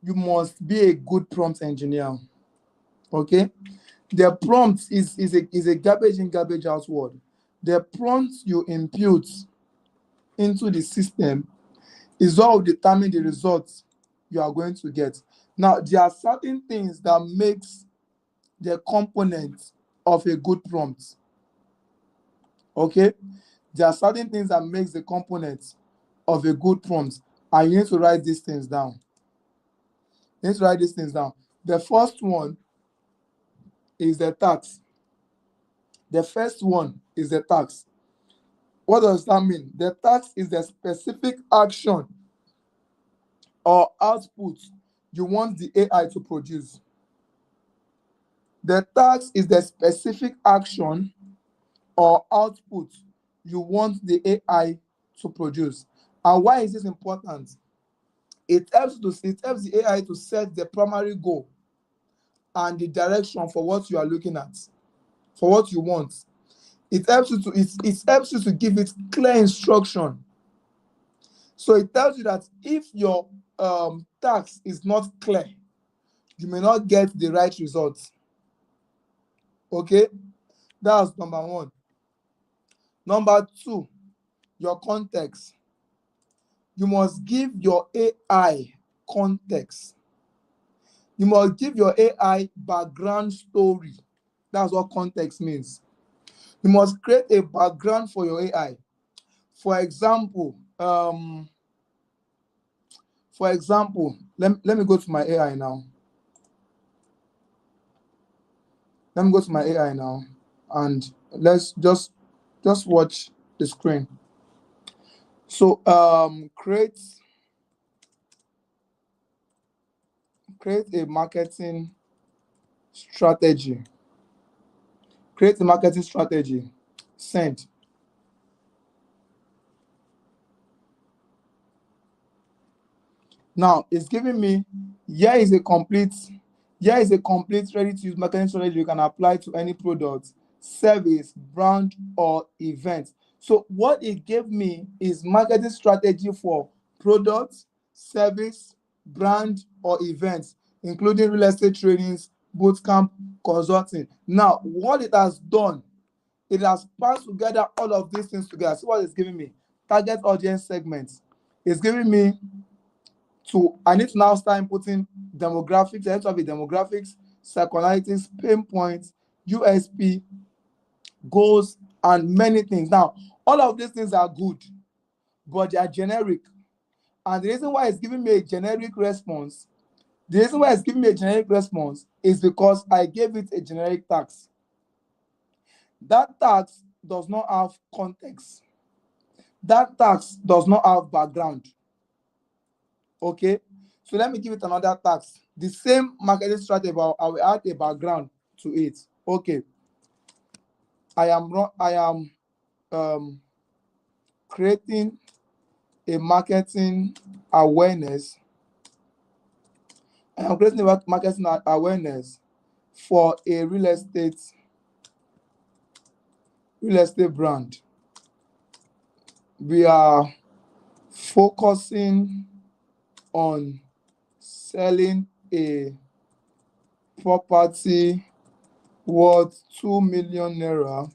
S1: you must be a good prompt engineer. Okay, the prompt is a garbage in, garbage out word. The prompt you input into the system is what will determine the results you are going to get. Now, there are certain things that makes the component of a good prompt. Okay, there are certain things that makes the component of a good prompt, and you need to write these things down. You need to write these things down. The first one is the tax. The first one is the tax. What does that mean? The tax is the specific action or output you want the AI to produce. The tax is the specific action or output you want the AI to produce. And why is this important? It helps the AI to set the primary goal and the direction for what you are looking at, for what you want. It helps you to give it clear instruction. So it tells you that if your task is not clear, you may not get the right results. Okay, that's number one. Number two, your context. You must give your AI context. You must give your AI background story. That's what context means. You must create a background for your AI. For example, let me go to my AI now. Let me go to my AI now, and let's just watch the screen. So create a marketing strategy. Create a marketing strategy. Send. Now it's giving me here is a complete ready-to-use marketing strategy you can apply to any product, service, brand, or event. So what it gave me is marketing strategy for products, service, brand, or events, including real estate trainings, bootcamp, consulting. Now, what it has done, it has passed together all of these things together. See what it's giving me? Target audience segments. It's giving me I need to now start inputting demographics. I have to have a demographics, psychoanalytics, pain points, USP, goals, and many things. Now, all of these things are good, but they are generic. And the reason why it's giving me a generic response, is because I gave it a generic tax. That tax does not have context. That tax does not have background. Okay, so let me give it another tax. The same marketing strategy, but I will add a background to it. Okay, I am creating a marketing awareness. I am creating a marketing awareness for a real estate brand. We are focusing on selling a property worth 2 million naira,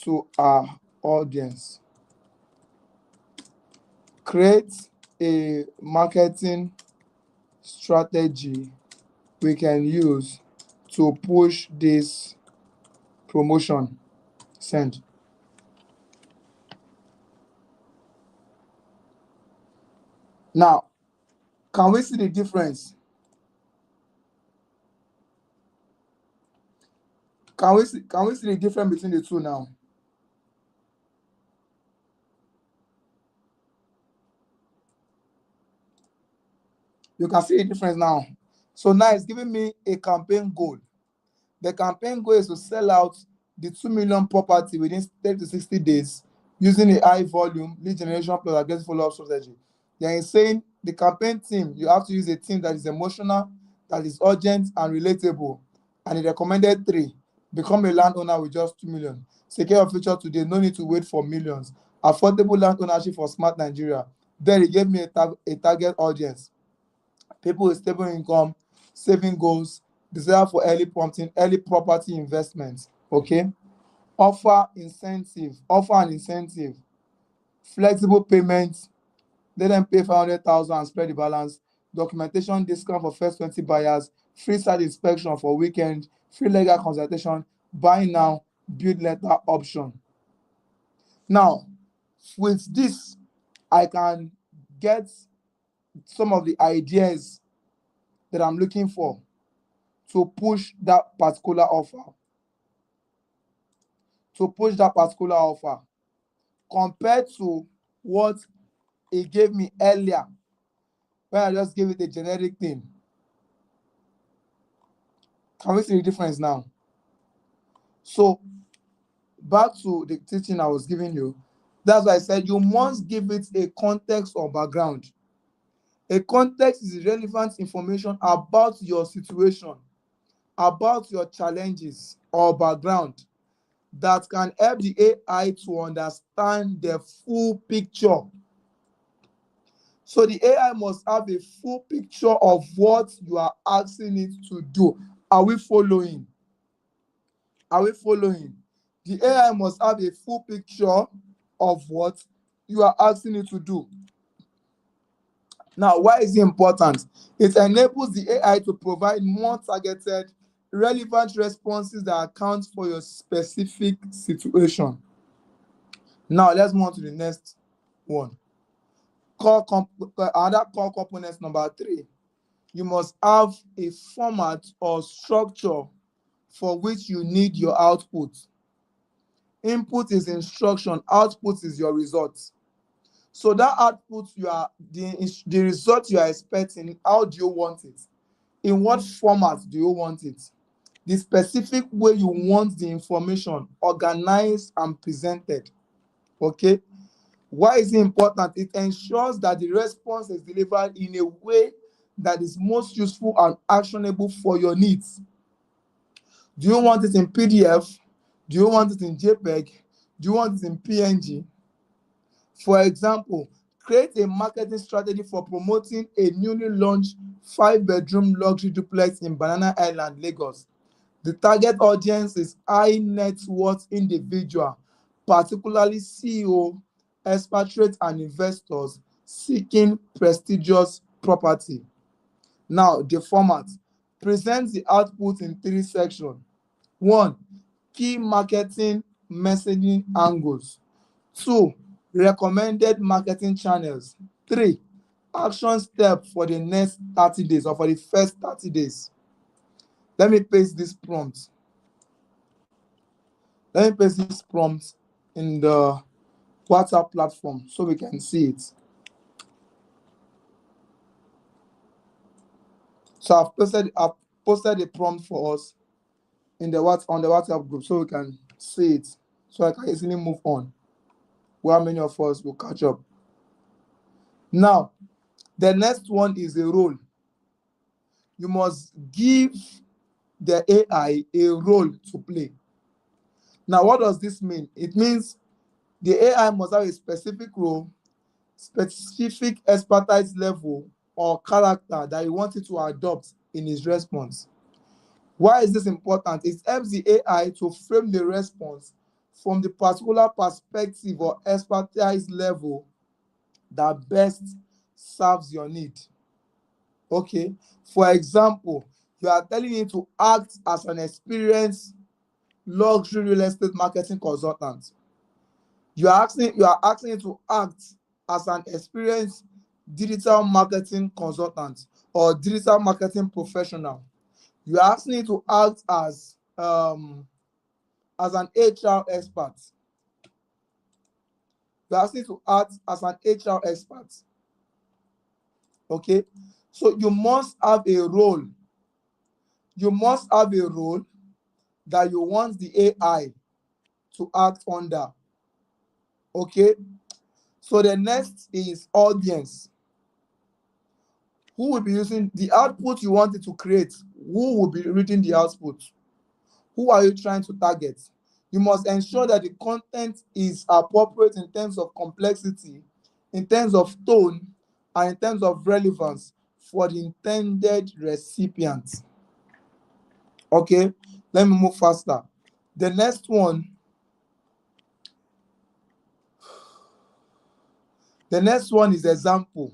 S1: to our audience. Create a marketing strategy we can use to push this promotion. Send. Now, can we see the difference? Can we see the difference between the two now? You can see the difference now. So now it's giving me a campaign goal. The campaign goal is to sell out the 2 million property within 30 to 60 days using a high volume lead generation plus aggressive follow-up strategy. Then it's saying the campaign theme, you have to use a theme that is emotional, that is urgent and relatable. And it recommended 3. Become a landowner with just 2 million. Secure your future today. No need to wait for millions. Affordable land ownership for smart Nigeria. Then he gave me a target audience. People with stable income, saving goals, desire for early prompting, early property investments. Okay. Offer an incentive, flexible payments. Let them pay 500,000 and spread the balance. Documentation discount for first 20 buyers. Free site inspection for weekend. Free legal consultation. Buy now, build later option. Now, with this, I can get some of the ideas that I'm looking for to push that particular offer. Compared to what he gave me earlier, when I just gave it a generic thing. Can we see the difference now? So, back to the teaching I was giving you. That's why I said you must give it a context or background. A context is relevant information about your situation, about your challenges or background that can help the AI to understand the full picture. So the AI must have a full picture of what you are asking it to do. Are we following? The AI must have a full picture of what you are asking it to do. Now, why is it important? It enables the AI to provide more targeted, relevant responses that account for your specific situation. Now, let's move on to the next one. Another core component number 3. You must have a format or structure for which you need your output. Input is instruction, output is your result. So that output the result you are expecting, how do you want it? In what format do you want it? The specific way you want the information organized and presented. Okay? Why is it important? It ensures that the response is delivered in a way that is most useful and actionable for your needs. Do you want it in PDF? Do you want it in JPEG? Do you want it in PNG? For example, create a marketing strategy for promoting a newly launched 5-bedroom luxury duplex in Banana Island, Lagos. The target audience is high net worth individual, particularly CEO, expatriates, and investors seeking prestigious property. Now, the format presents the output in 3 sections. 1. Key marketing messaging angles. 2. Recommended marketing channels. 3. Action step for the next 30 days or for the first 30 days. Let me paste this prompt. In the WhatsApp platform so we can see it. So I've posted a prompt for us on the WhatsApp group so we can see it, so I can easily move on where many of us will catch up. Now, the next one is a role. You must give the AI a role to play. Now, what does this mean? It means the AI must have a specific role, specific expertise level, or character that you want it to adopt in its response. Why is this important? It helps the AI to frame the response from the particular perspective or expertise level that best serves your need. Okay, for example, you are telling it to act as an experienced luxury real estate marketing consultant. You are asking it to act as an experienced digital marketing consultant or digital marketing professional. You are asking it to act as an HR expert. You are asking it to act as an HR expert. Okay, so you must have a role. You must have a role that you want the AI to act under. Okay, so the next is audience. Who will be using the output you wanted to create? Who will be reading the output? Who are you trying to target? You must ensure that the content is appropriate in terms of complexity, in terms of tone, and in terms of relevance for the intended recipient. Okay, let me move faster. The next one is example.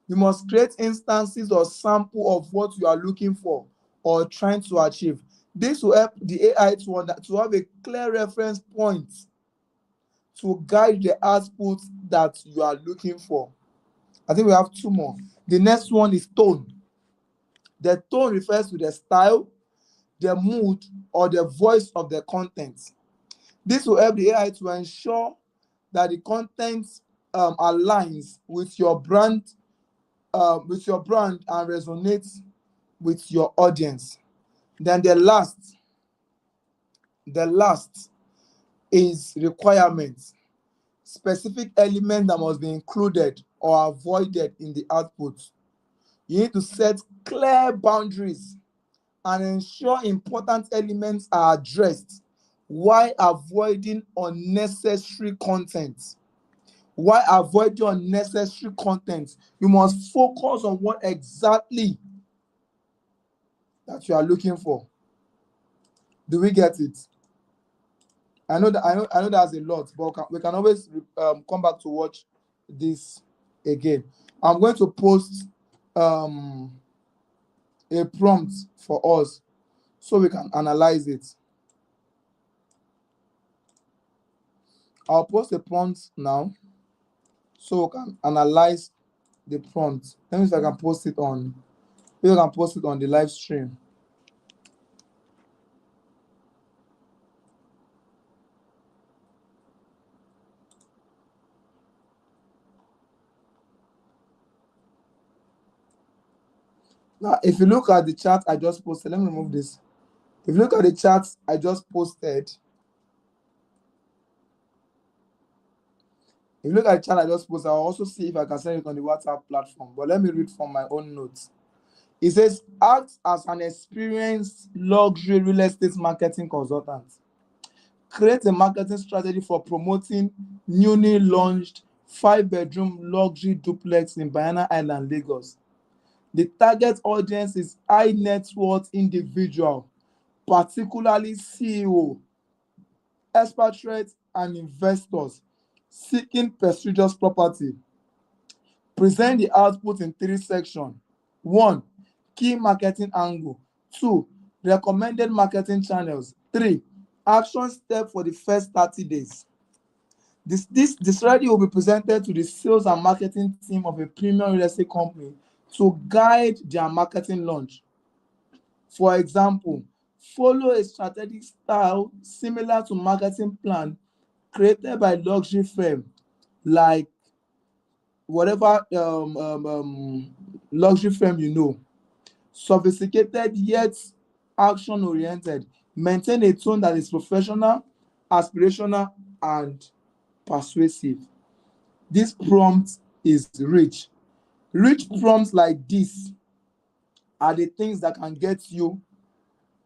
S1: You must create instances or sample of what you are looking for or trying to achieve. This will help the AI to have a clear reference point to guide the output that you are looking for. I think we have two more. The next one is tone. The tone refers to the style, the mood, or the voice of the content. This will help the AI to ensure that the content aligns with your brand and resonates with your audience. Then the last is requirements. Specific elements that must be included or avoided in the output. You need to set clear boundaries and ensure important elements are addressed while avoiding unnecessary content. While avoiding unnecessary content, you must focus on what exactly that you are looking for. Do we get it? I know that's a lot, but we can always come back to watch this again. I'm going to post a prompt for us so we can analyze it. I'll post a prompt now so we can analyze the prompt. Let me see if I can post it on. Maybe I can post it on the live stream. Now, if you look at the chat I just posted, let me remove this. If you look at the chat I just posted, I'll also see if I can send it on the WhatsApp platform. But let me read from my own notes. It says, act as an experienced luxury real estate marketing consultant. Create a marketing strategy for promoting newly launched 5-bedroom luxury duplex in Banana Island, Lagos. The target audience is high net worth individual, particularly CEO, expatriates, and investors seeking prestigious property. Present the output in 3 sections. 1. Key marketing angle. 2. Recommended marketing channels. 3. Action step for the first 30 days. This strategy will be presented to the sales and marketing team of a premium real estate company to guide their marketing launch. For example, follow a strategic style similar to marketing plan created by luxury firm like whatever luxury firm you know. Sophisticated yet action-oriented. Maintain a tone that is professional, aspirational, and persuasive. This prompt is rich. Rich prompts like this are the things that can get you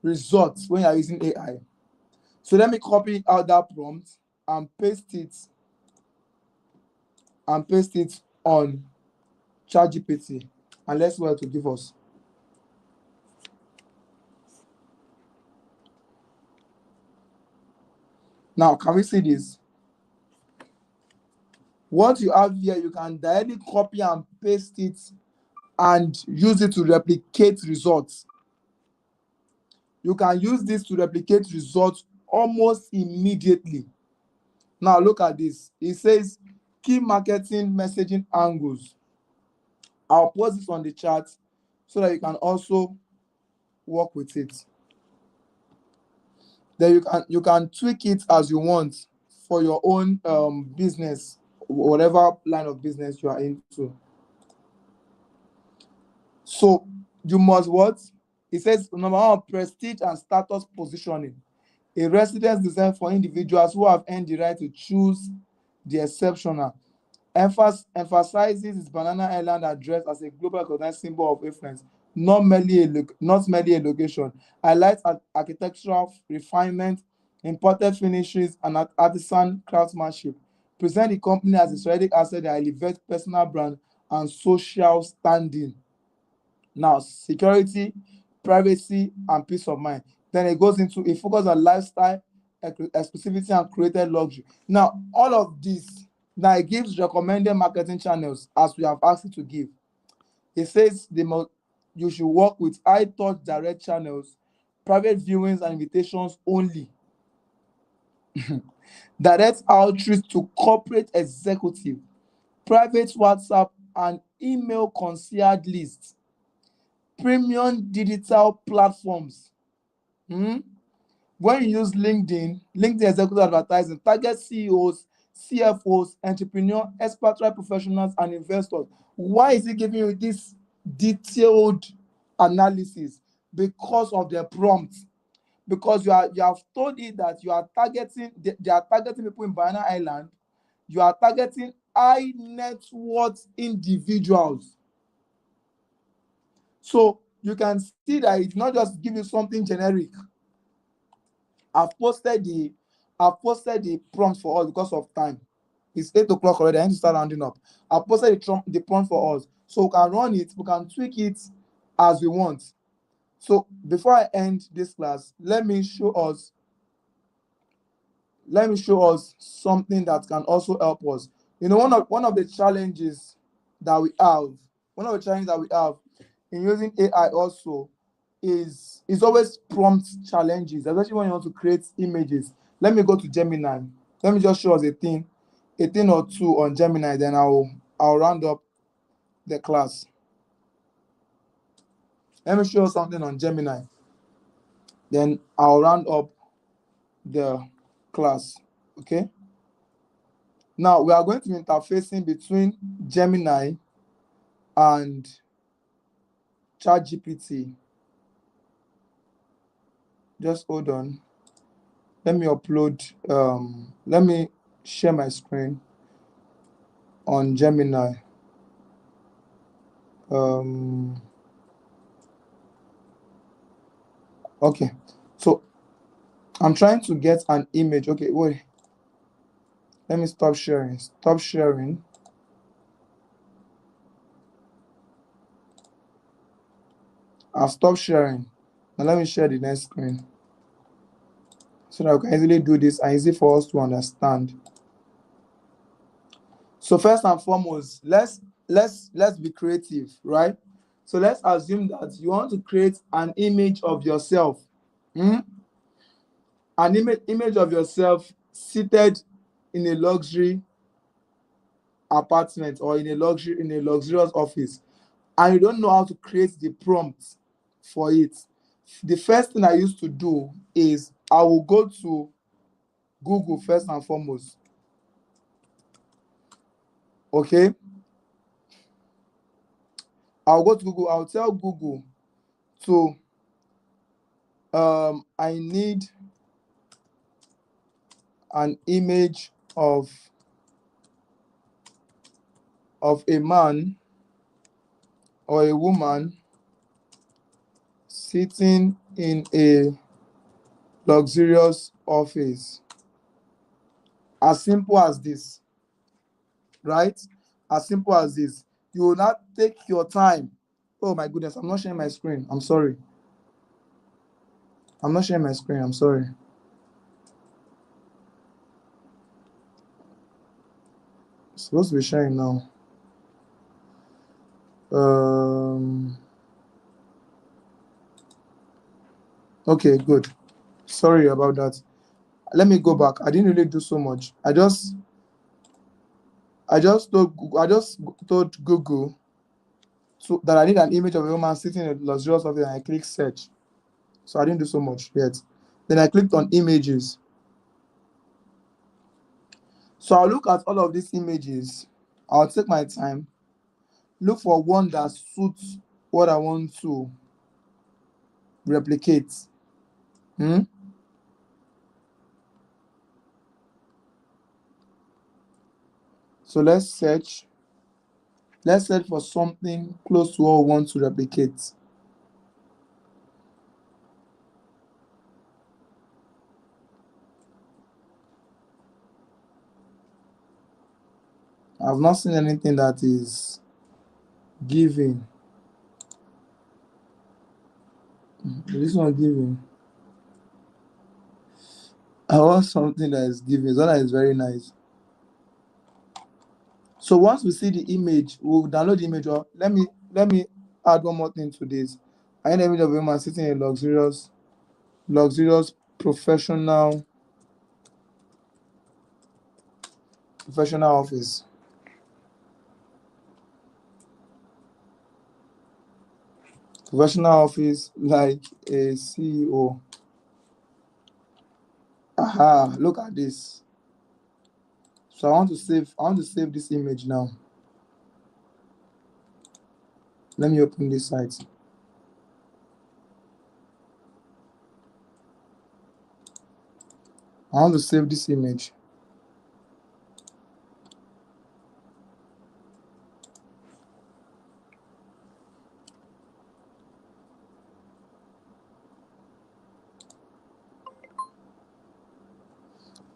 S1: results when you're using AI. So let me copy out that prompt and paste it on ChatGPT, and let's see what it will give us. Now, can we see this? What you have here, you can directly copy and paste it and use it to replicate results. You can use this to replicate results almost immediately. Now, look at this. It says key marketing messaging angles. I'll post this on the chat so that you can also work with it. Then you can tweak it as you want for your own business, whatever line of business you are into. So you must what? It says number 1, prestige and status positioning. A residence designed for individuals who have earned the right to choose the exceptional. Emphasizes its Banana Island address as a global recognized symbol of influence, not merely a location. Highlights architectural refinement, imported finishes, and artisan craftsmanship. Present the company as a strategic asset that elevates personal brand and social standing. Now, security, privacy, and peace of mind. Then it goes into a focus on lifestyle, exclusivity, and created luxury. Now, all of this, now it gives recommended marketing channels as we have asked it to give. It says you should work with high touch direct channels, private viewings and invitations only, direct outreach to corporate executive, private WhatsApp and email concierge lists, premium digital platforms. When you use LinkedIn executive advertising, target CEOs, CFOs, entrepreneurs, expatriate professionals, and investors. Why is it giving you this detailed analysis? Because of the prompt. Because you have told it that you are targeting, they are targeting people in Banana Island. You are targeting high net worth individuals. So you can see that it's not just give you something generic. I've posted the prompt for us because of time. It's 8 o'clock already. I need to start rounding up. I posted the prompt for us, so we can run it, we can tweak it as we want. So before I end this class, let me show us something that can also help us. One of the challenges that we have, in using AI also is always prompt challenges, especially when you want to create images. Let me go to Gemini. Let me just show us a thing or two on Gemini, then I'll round up the class. Let me show you something on Gemini, then I'll round up the class. Okay. Now we are going to be interfacing between Gemini and ChatGPT. Just hold on. Let me upload. Let me share my screen on Gemini. Okay, so I'm trying to get an image. Okay, wait. Let me stop sharing. I've stopped sharing. Now let me share the next screen so that we can easily do this and easy for us to understand. So first and foremost, let's be creative, right? So let's assume that you want to create an image of yourself. An image of yourself seated in a luxury apartment or in a luxurious office, and you don't know how to create the prompt for it. The first thing I used to do is I will go to Google first and foremost. Okay, I'll go to Google. I'll tell Google to I need an image of a man or a woman sitting in a luxurious office. As simple as this, right? As simple as this. You will not take your time. Oh my goodness, I'm not sharing my screen. I'm sorry. I'm not sharing my screen. I'm sorry. It's supposed to be sharing now. Okay, good. Sorry about that. Let me go back. I didn't really do so much. I just told Google that I need an image of a woman sitting in a luxurious office, and I click search. So I didn't do so much yet. Then I clicked on images. So I'll look at all of these images. I'll take my time, look for one that suits what I want to replicate. So let's search. Let's search for something close to what we want to replicate. I've not seen anything that is giving. This one giving. I want something that is giving. One that is very nice. So once we see the image, we'll download the image. Or let me add one more thing to this. I need a image of a woman sitting in a luxurious professional office. Professional office like a CEO. Aha, look at this. So I want to save this image now. Let me open this site. I want to save this image.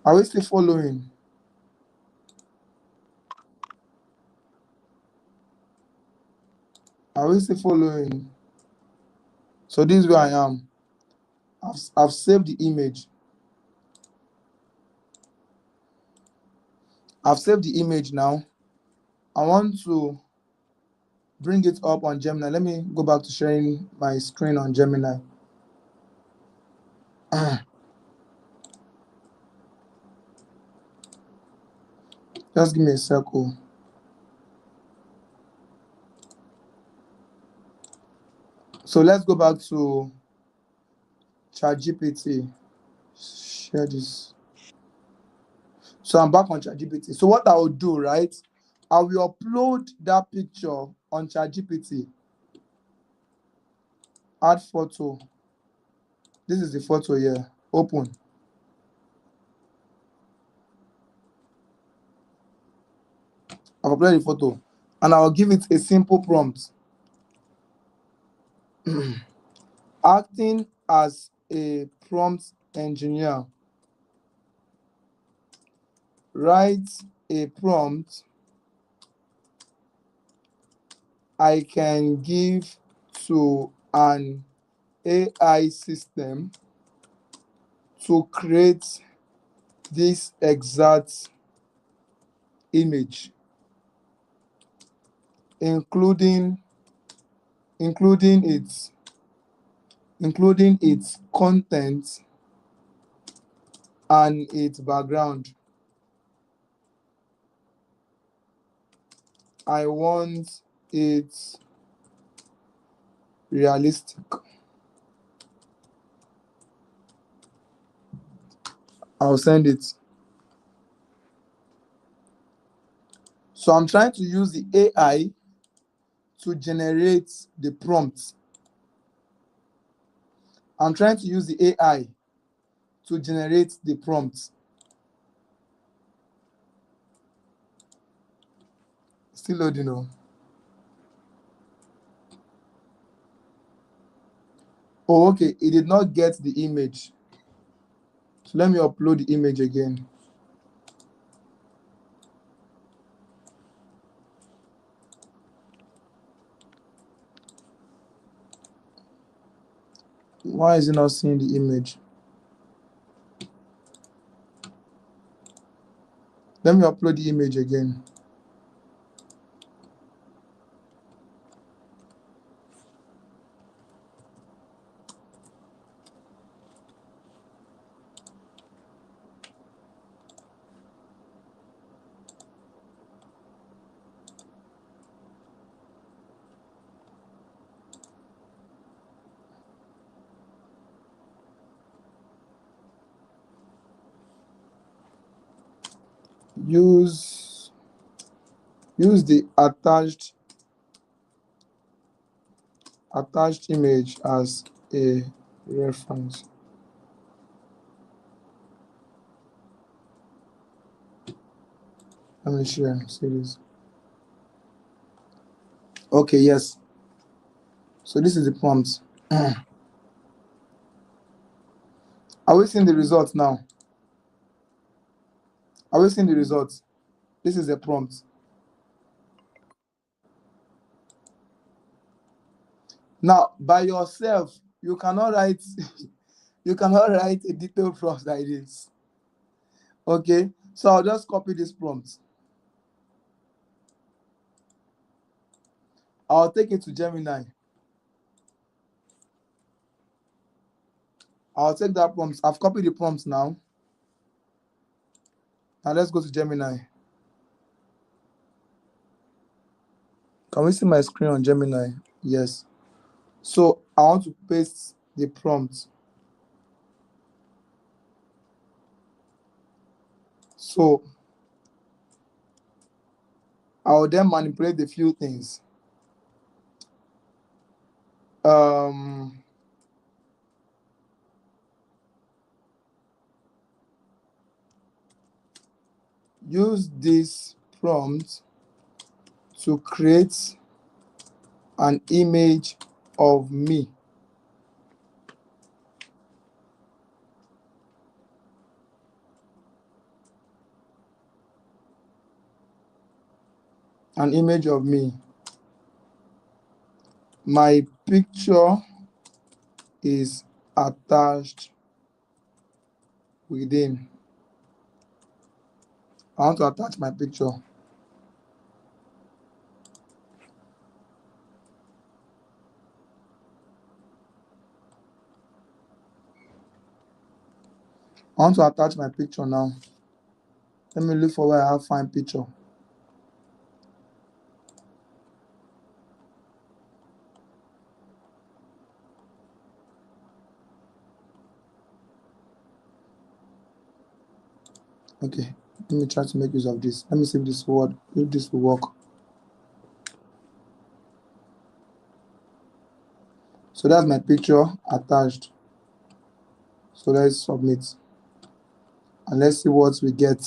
S1: Are we still following? Are we still following? So this is where I am. I've saved the image. I've saved the image now. I want to bring it up on Gemini. Let me go back to sharing my screen on Gemini. Just give me a circle. So let's go back to ChatGPT. Share this. So I'm back on ChatGPT. So what I will do, right? I will upload that picture on ChatGPT. Add photo. This is the photo here. Open. I've uploaded the photo. And I'll give it a simple prompt. Acting as a prompt engineer. Write a prompt I can give to an AI system to create this exact image, including its content and its background. I want it realistic. I'll send it. So I'm trying to use the AI to generate the prompt. I'm trying to use the AI to generate the prompt. Still loading on. Oh, okay. It did not get the image. So let me upload the image again. Why is it not seeing the image? Let me upload the image again. Use the attached image as a reference. Let me share. See this. Okay, yes. So this is the prompt. Are we seeing the results now? Are we seeing the results? This is the prompt. Now, by yourself, you cannot write you cannot write a detailed prompt like this. Okay, so I'll just copy this prompt. I'll take it to Gemini. I'll take that prompt. I've copied the prompt now. Now let's go to Gemini. Can we see my screen on Gemini? Yes. So I want to paste the prompt. So I'll then manipulate a few things. Use this prompt to create an image of me. An image of me. My picture is attached within. I want to attach my picture. I want to attach my picture now. Let me look for where I have fine picture. Okay, let me try to make use of this. Let me see if this will work. So that's my picture attached. So let's submit. And let's see what we get.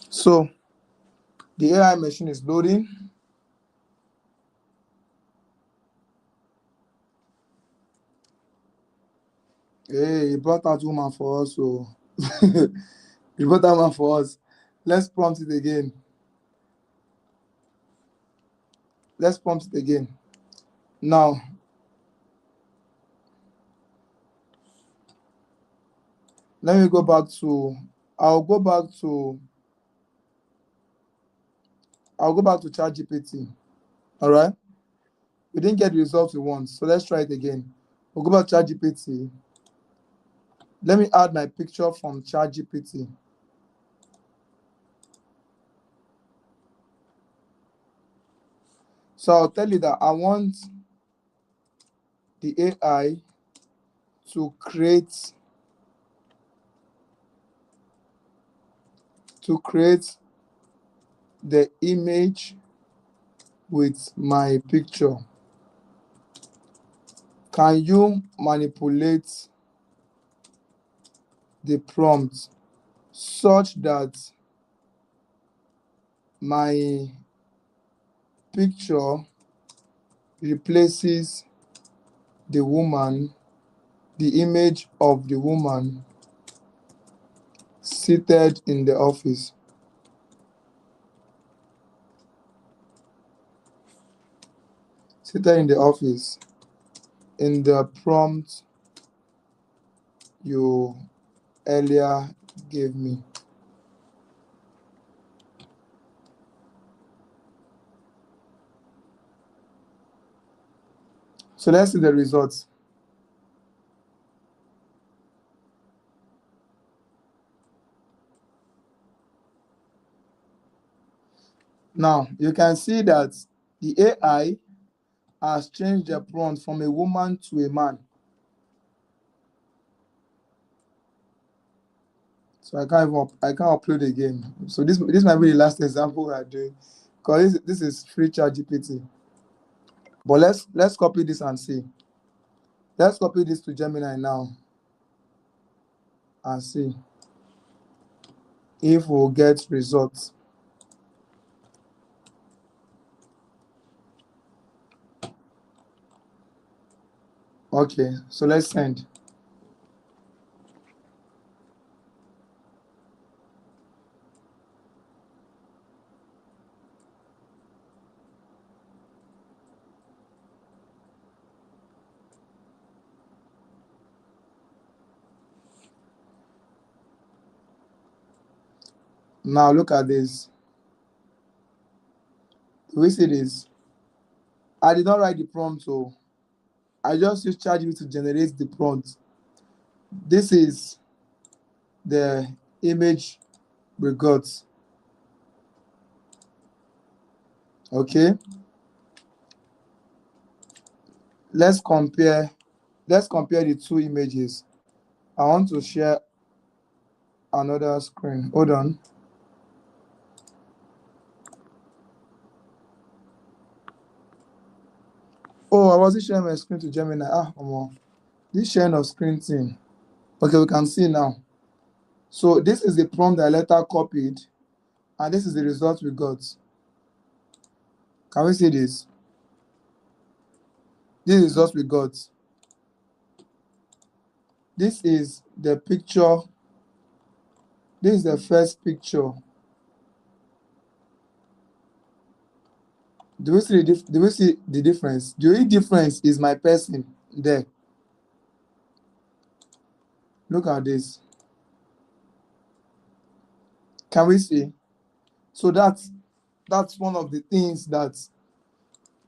S1: So the AI machine is loading. Hey, he brought out woman for us. So he brought out one for us. Let's prompt it again. Let's prompt it again. Now, let me go back to, I'll go back to ChatGPT. All right. We didn't get the results we want. So let's try it again. We'll go back to ChatGPT. Let me add my picture from ChatGPT. So I'll tell you that I want the AI to create the image with my picture. Can you manipulate the prompt such that my picture replaces the woman, the image of the woman seated in the office? Seated in the office in the prompt you earlier gave me. So let's see the results. Now, you can see that the AI has changed the prompt from a woman to a man. So I can't upload again. So this might be the last example we are doing, because this is free ChatGPT. But let's copy this and see. Let's copy this to Gemini now. and see if we'll get results. Okay, so let's send. Now look at this. Do we see this? I did not write the prompt, so I just used ChatGPT to generate the prompt. This is the image we got. Okay, let's compare the two images. I want to share another screen. Hold on. Oh, I wasn't sharing my screen to Gemini. Come on. This sharing of screen thing. Okay, we can see now. So this is the prompt I later copied, and this is the result we got. Can we see this? This is what we got. This is the picture. This is the first picture. Do we see the difference? The only difference is my person there. Look at this. Can we see? So that's one of the things that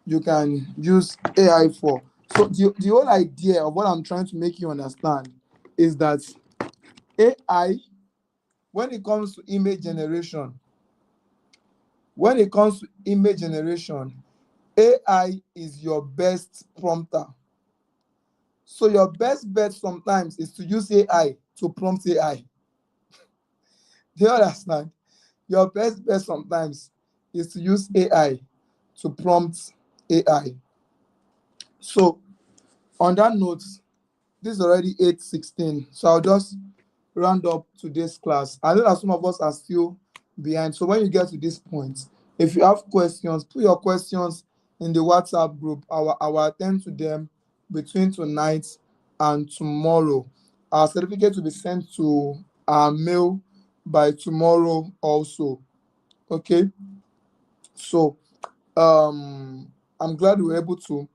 S1: you can use AI for. So the whole idea of what I'm trying to make you understand is that AI, when it comes to image generation, AI is your best prompter. So your best bet sometimes is to use AI to prompt AI. Do you understand? Your best bet sometimes is to use AI to prompt AI. So on that note, this is already 8:16. So I'll just round up today's class. I know that some of us are still behind. So when you get to this point, if you have questions, put your questions in the WhatsApp group. I will attend to them between tonight and tomorrow. Our certificate will be sent to our mail by tomorrow also. Okay. So I'm glad we were able to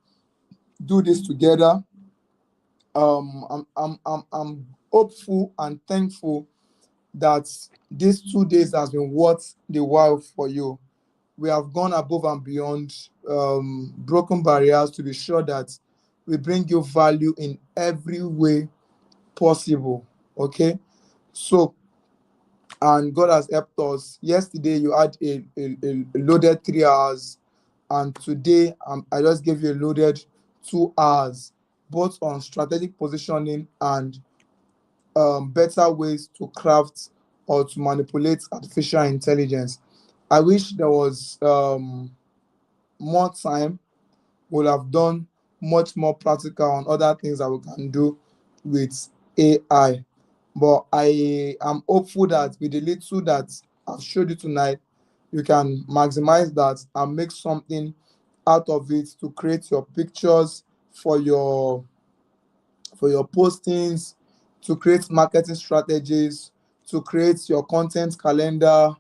S1: do this together. I'm hopeful and thankful that these 2 days has been worth the while for you. We have gone above and beyond, broken barriers to be sure that we bring you value in every way possible. Okay, so and God has helped us. Yesterday you had a loaded 3 hours, and today I just gave you a loaded 2 hours, both on strategic positioning and better ways to craft or to manipulate artificial intelligence. I wish there was more time. We'll have done much more practical on other things that we can do with AI. But I am hopeful that with the little that I've showed you tonight, you can maximize that and make something out of it to create your pictures for your postings, to create marketing strategies, to create your content calendar,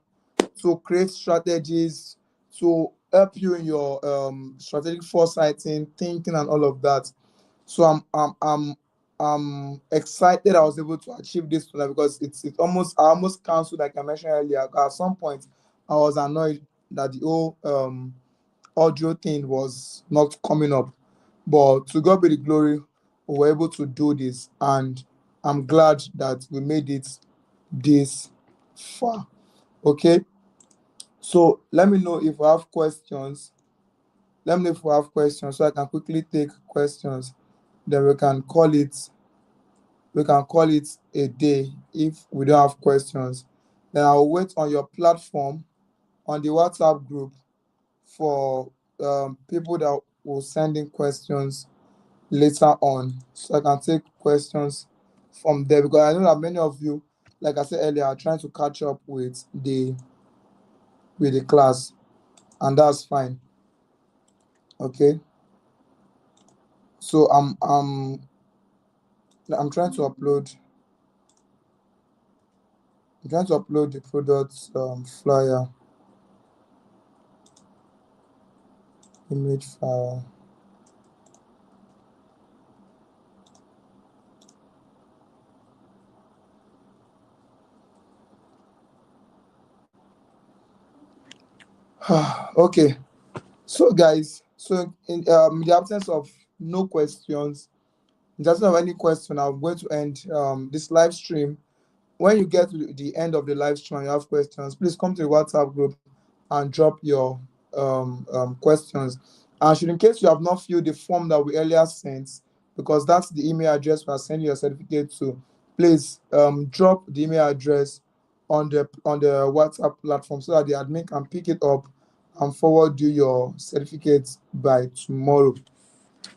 S1: to create strategies, to help you in your strategic foresighting, thinking, and all of that. So I'm excited I was able to achieve this tonight, because I almost cancelled, like I mentioned earlier. At some point, I was annoyed that the whole audio thing was not coming up. But to God be the glory, we were able to do this, and I'm glad that we made it this far. Okay, so let me know if you have questions. Let me know if you have questions, so I can quickly take questions. Then we can call it a day if we don't have questions. Then I'll wait on your platform on the WhatsApp group for people that will send in questions later on, so I can take questions from there, because I know that many of you, like I said earlier, are trying to catch up with the class, and that's fine. Okay. So I'm trying to upload. I'm trying to upload the product flyer image file. Okay. So guys, so in the absence of no questions, in the absence of any question, I'm going to end this live stream. When you get to the end of the live stream and you have questions, please come to the WhatsApp group and drop your questions. And should in case you have not filled the form that we earlier sent, because that's the email address we are sending your certificate to, please drop the email address on the WhatsApp platform so that the admin can pick it up and forward you your certificate by tomorrow.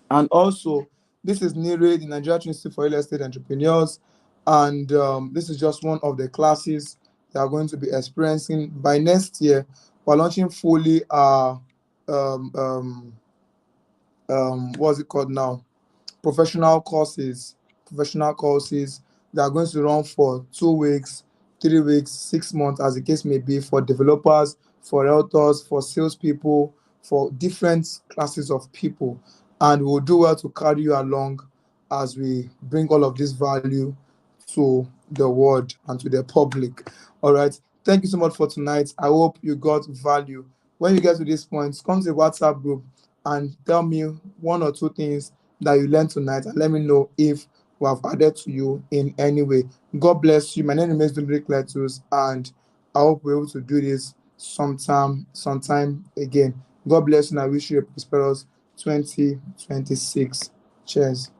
S1: And also, this is Nire, the Nigeria Institute for Real Estate Entrepreneurs, and this is just one of the classes they are going to be experiencing. By next year, we're launching fully our what's it called now? Professional courses that are going to run for 2 weeks, 3 weeks, 6 months, as the case may be, for developers, for realtors, for salespeople, for different classes of people. And we'll do well to carry you along as we bring all of this value to the world and to the public. All right. Thank you so much for tonight. I hope you got value. When you get to this point, come to the WhatsApp group and tell me one or two things that you learned tonight, and let me know if we have added to you in any way. God bless you. My name is Dominic Letus, and I hope we're able to do this sometime again. God bless you, and I wish you a prosperous 2026. Cheers.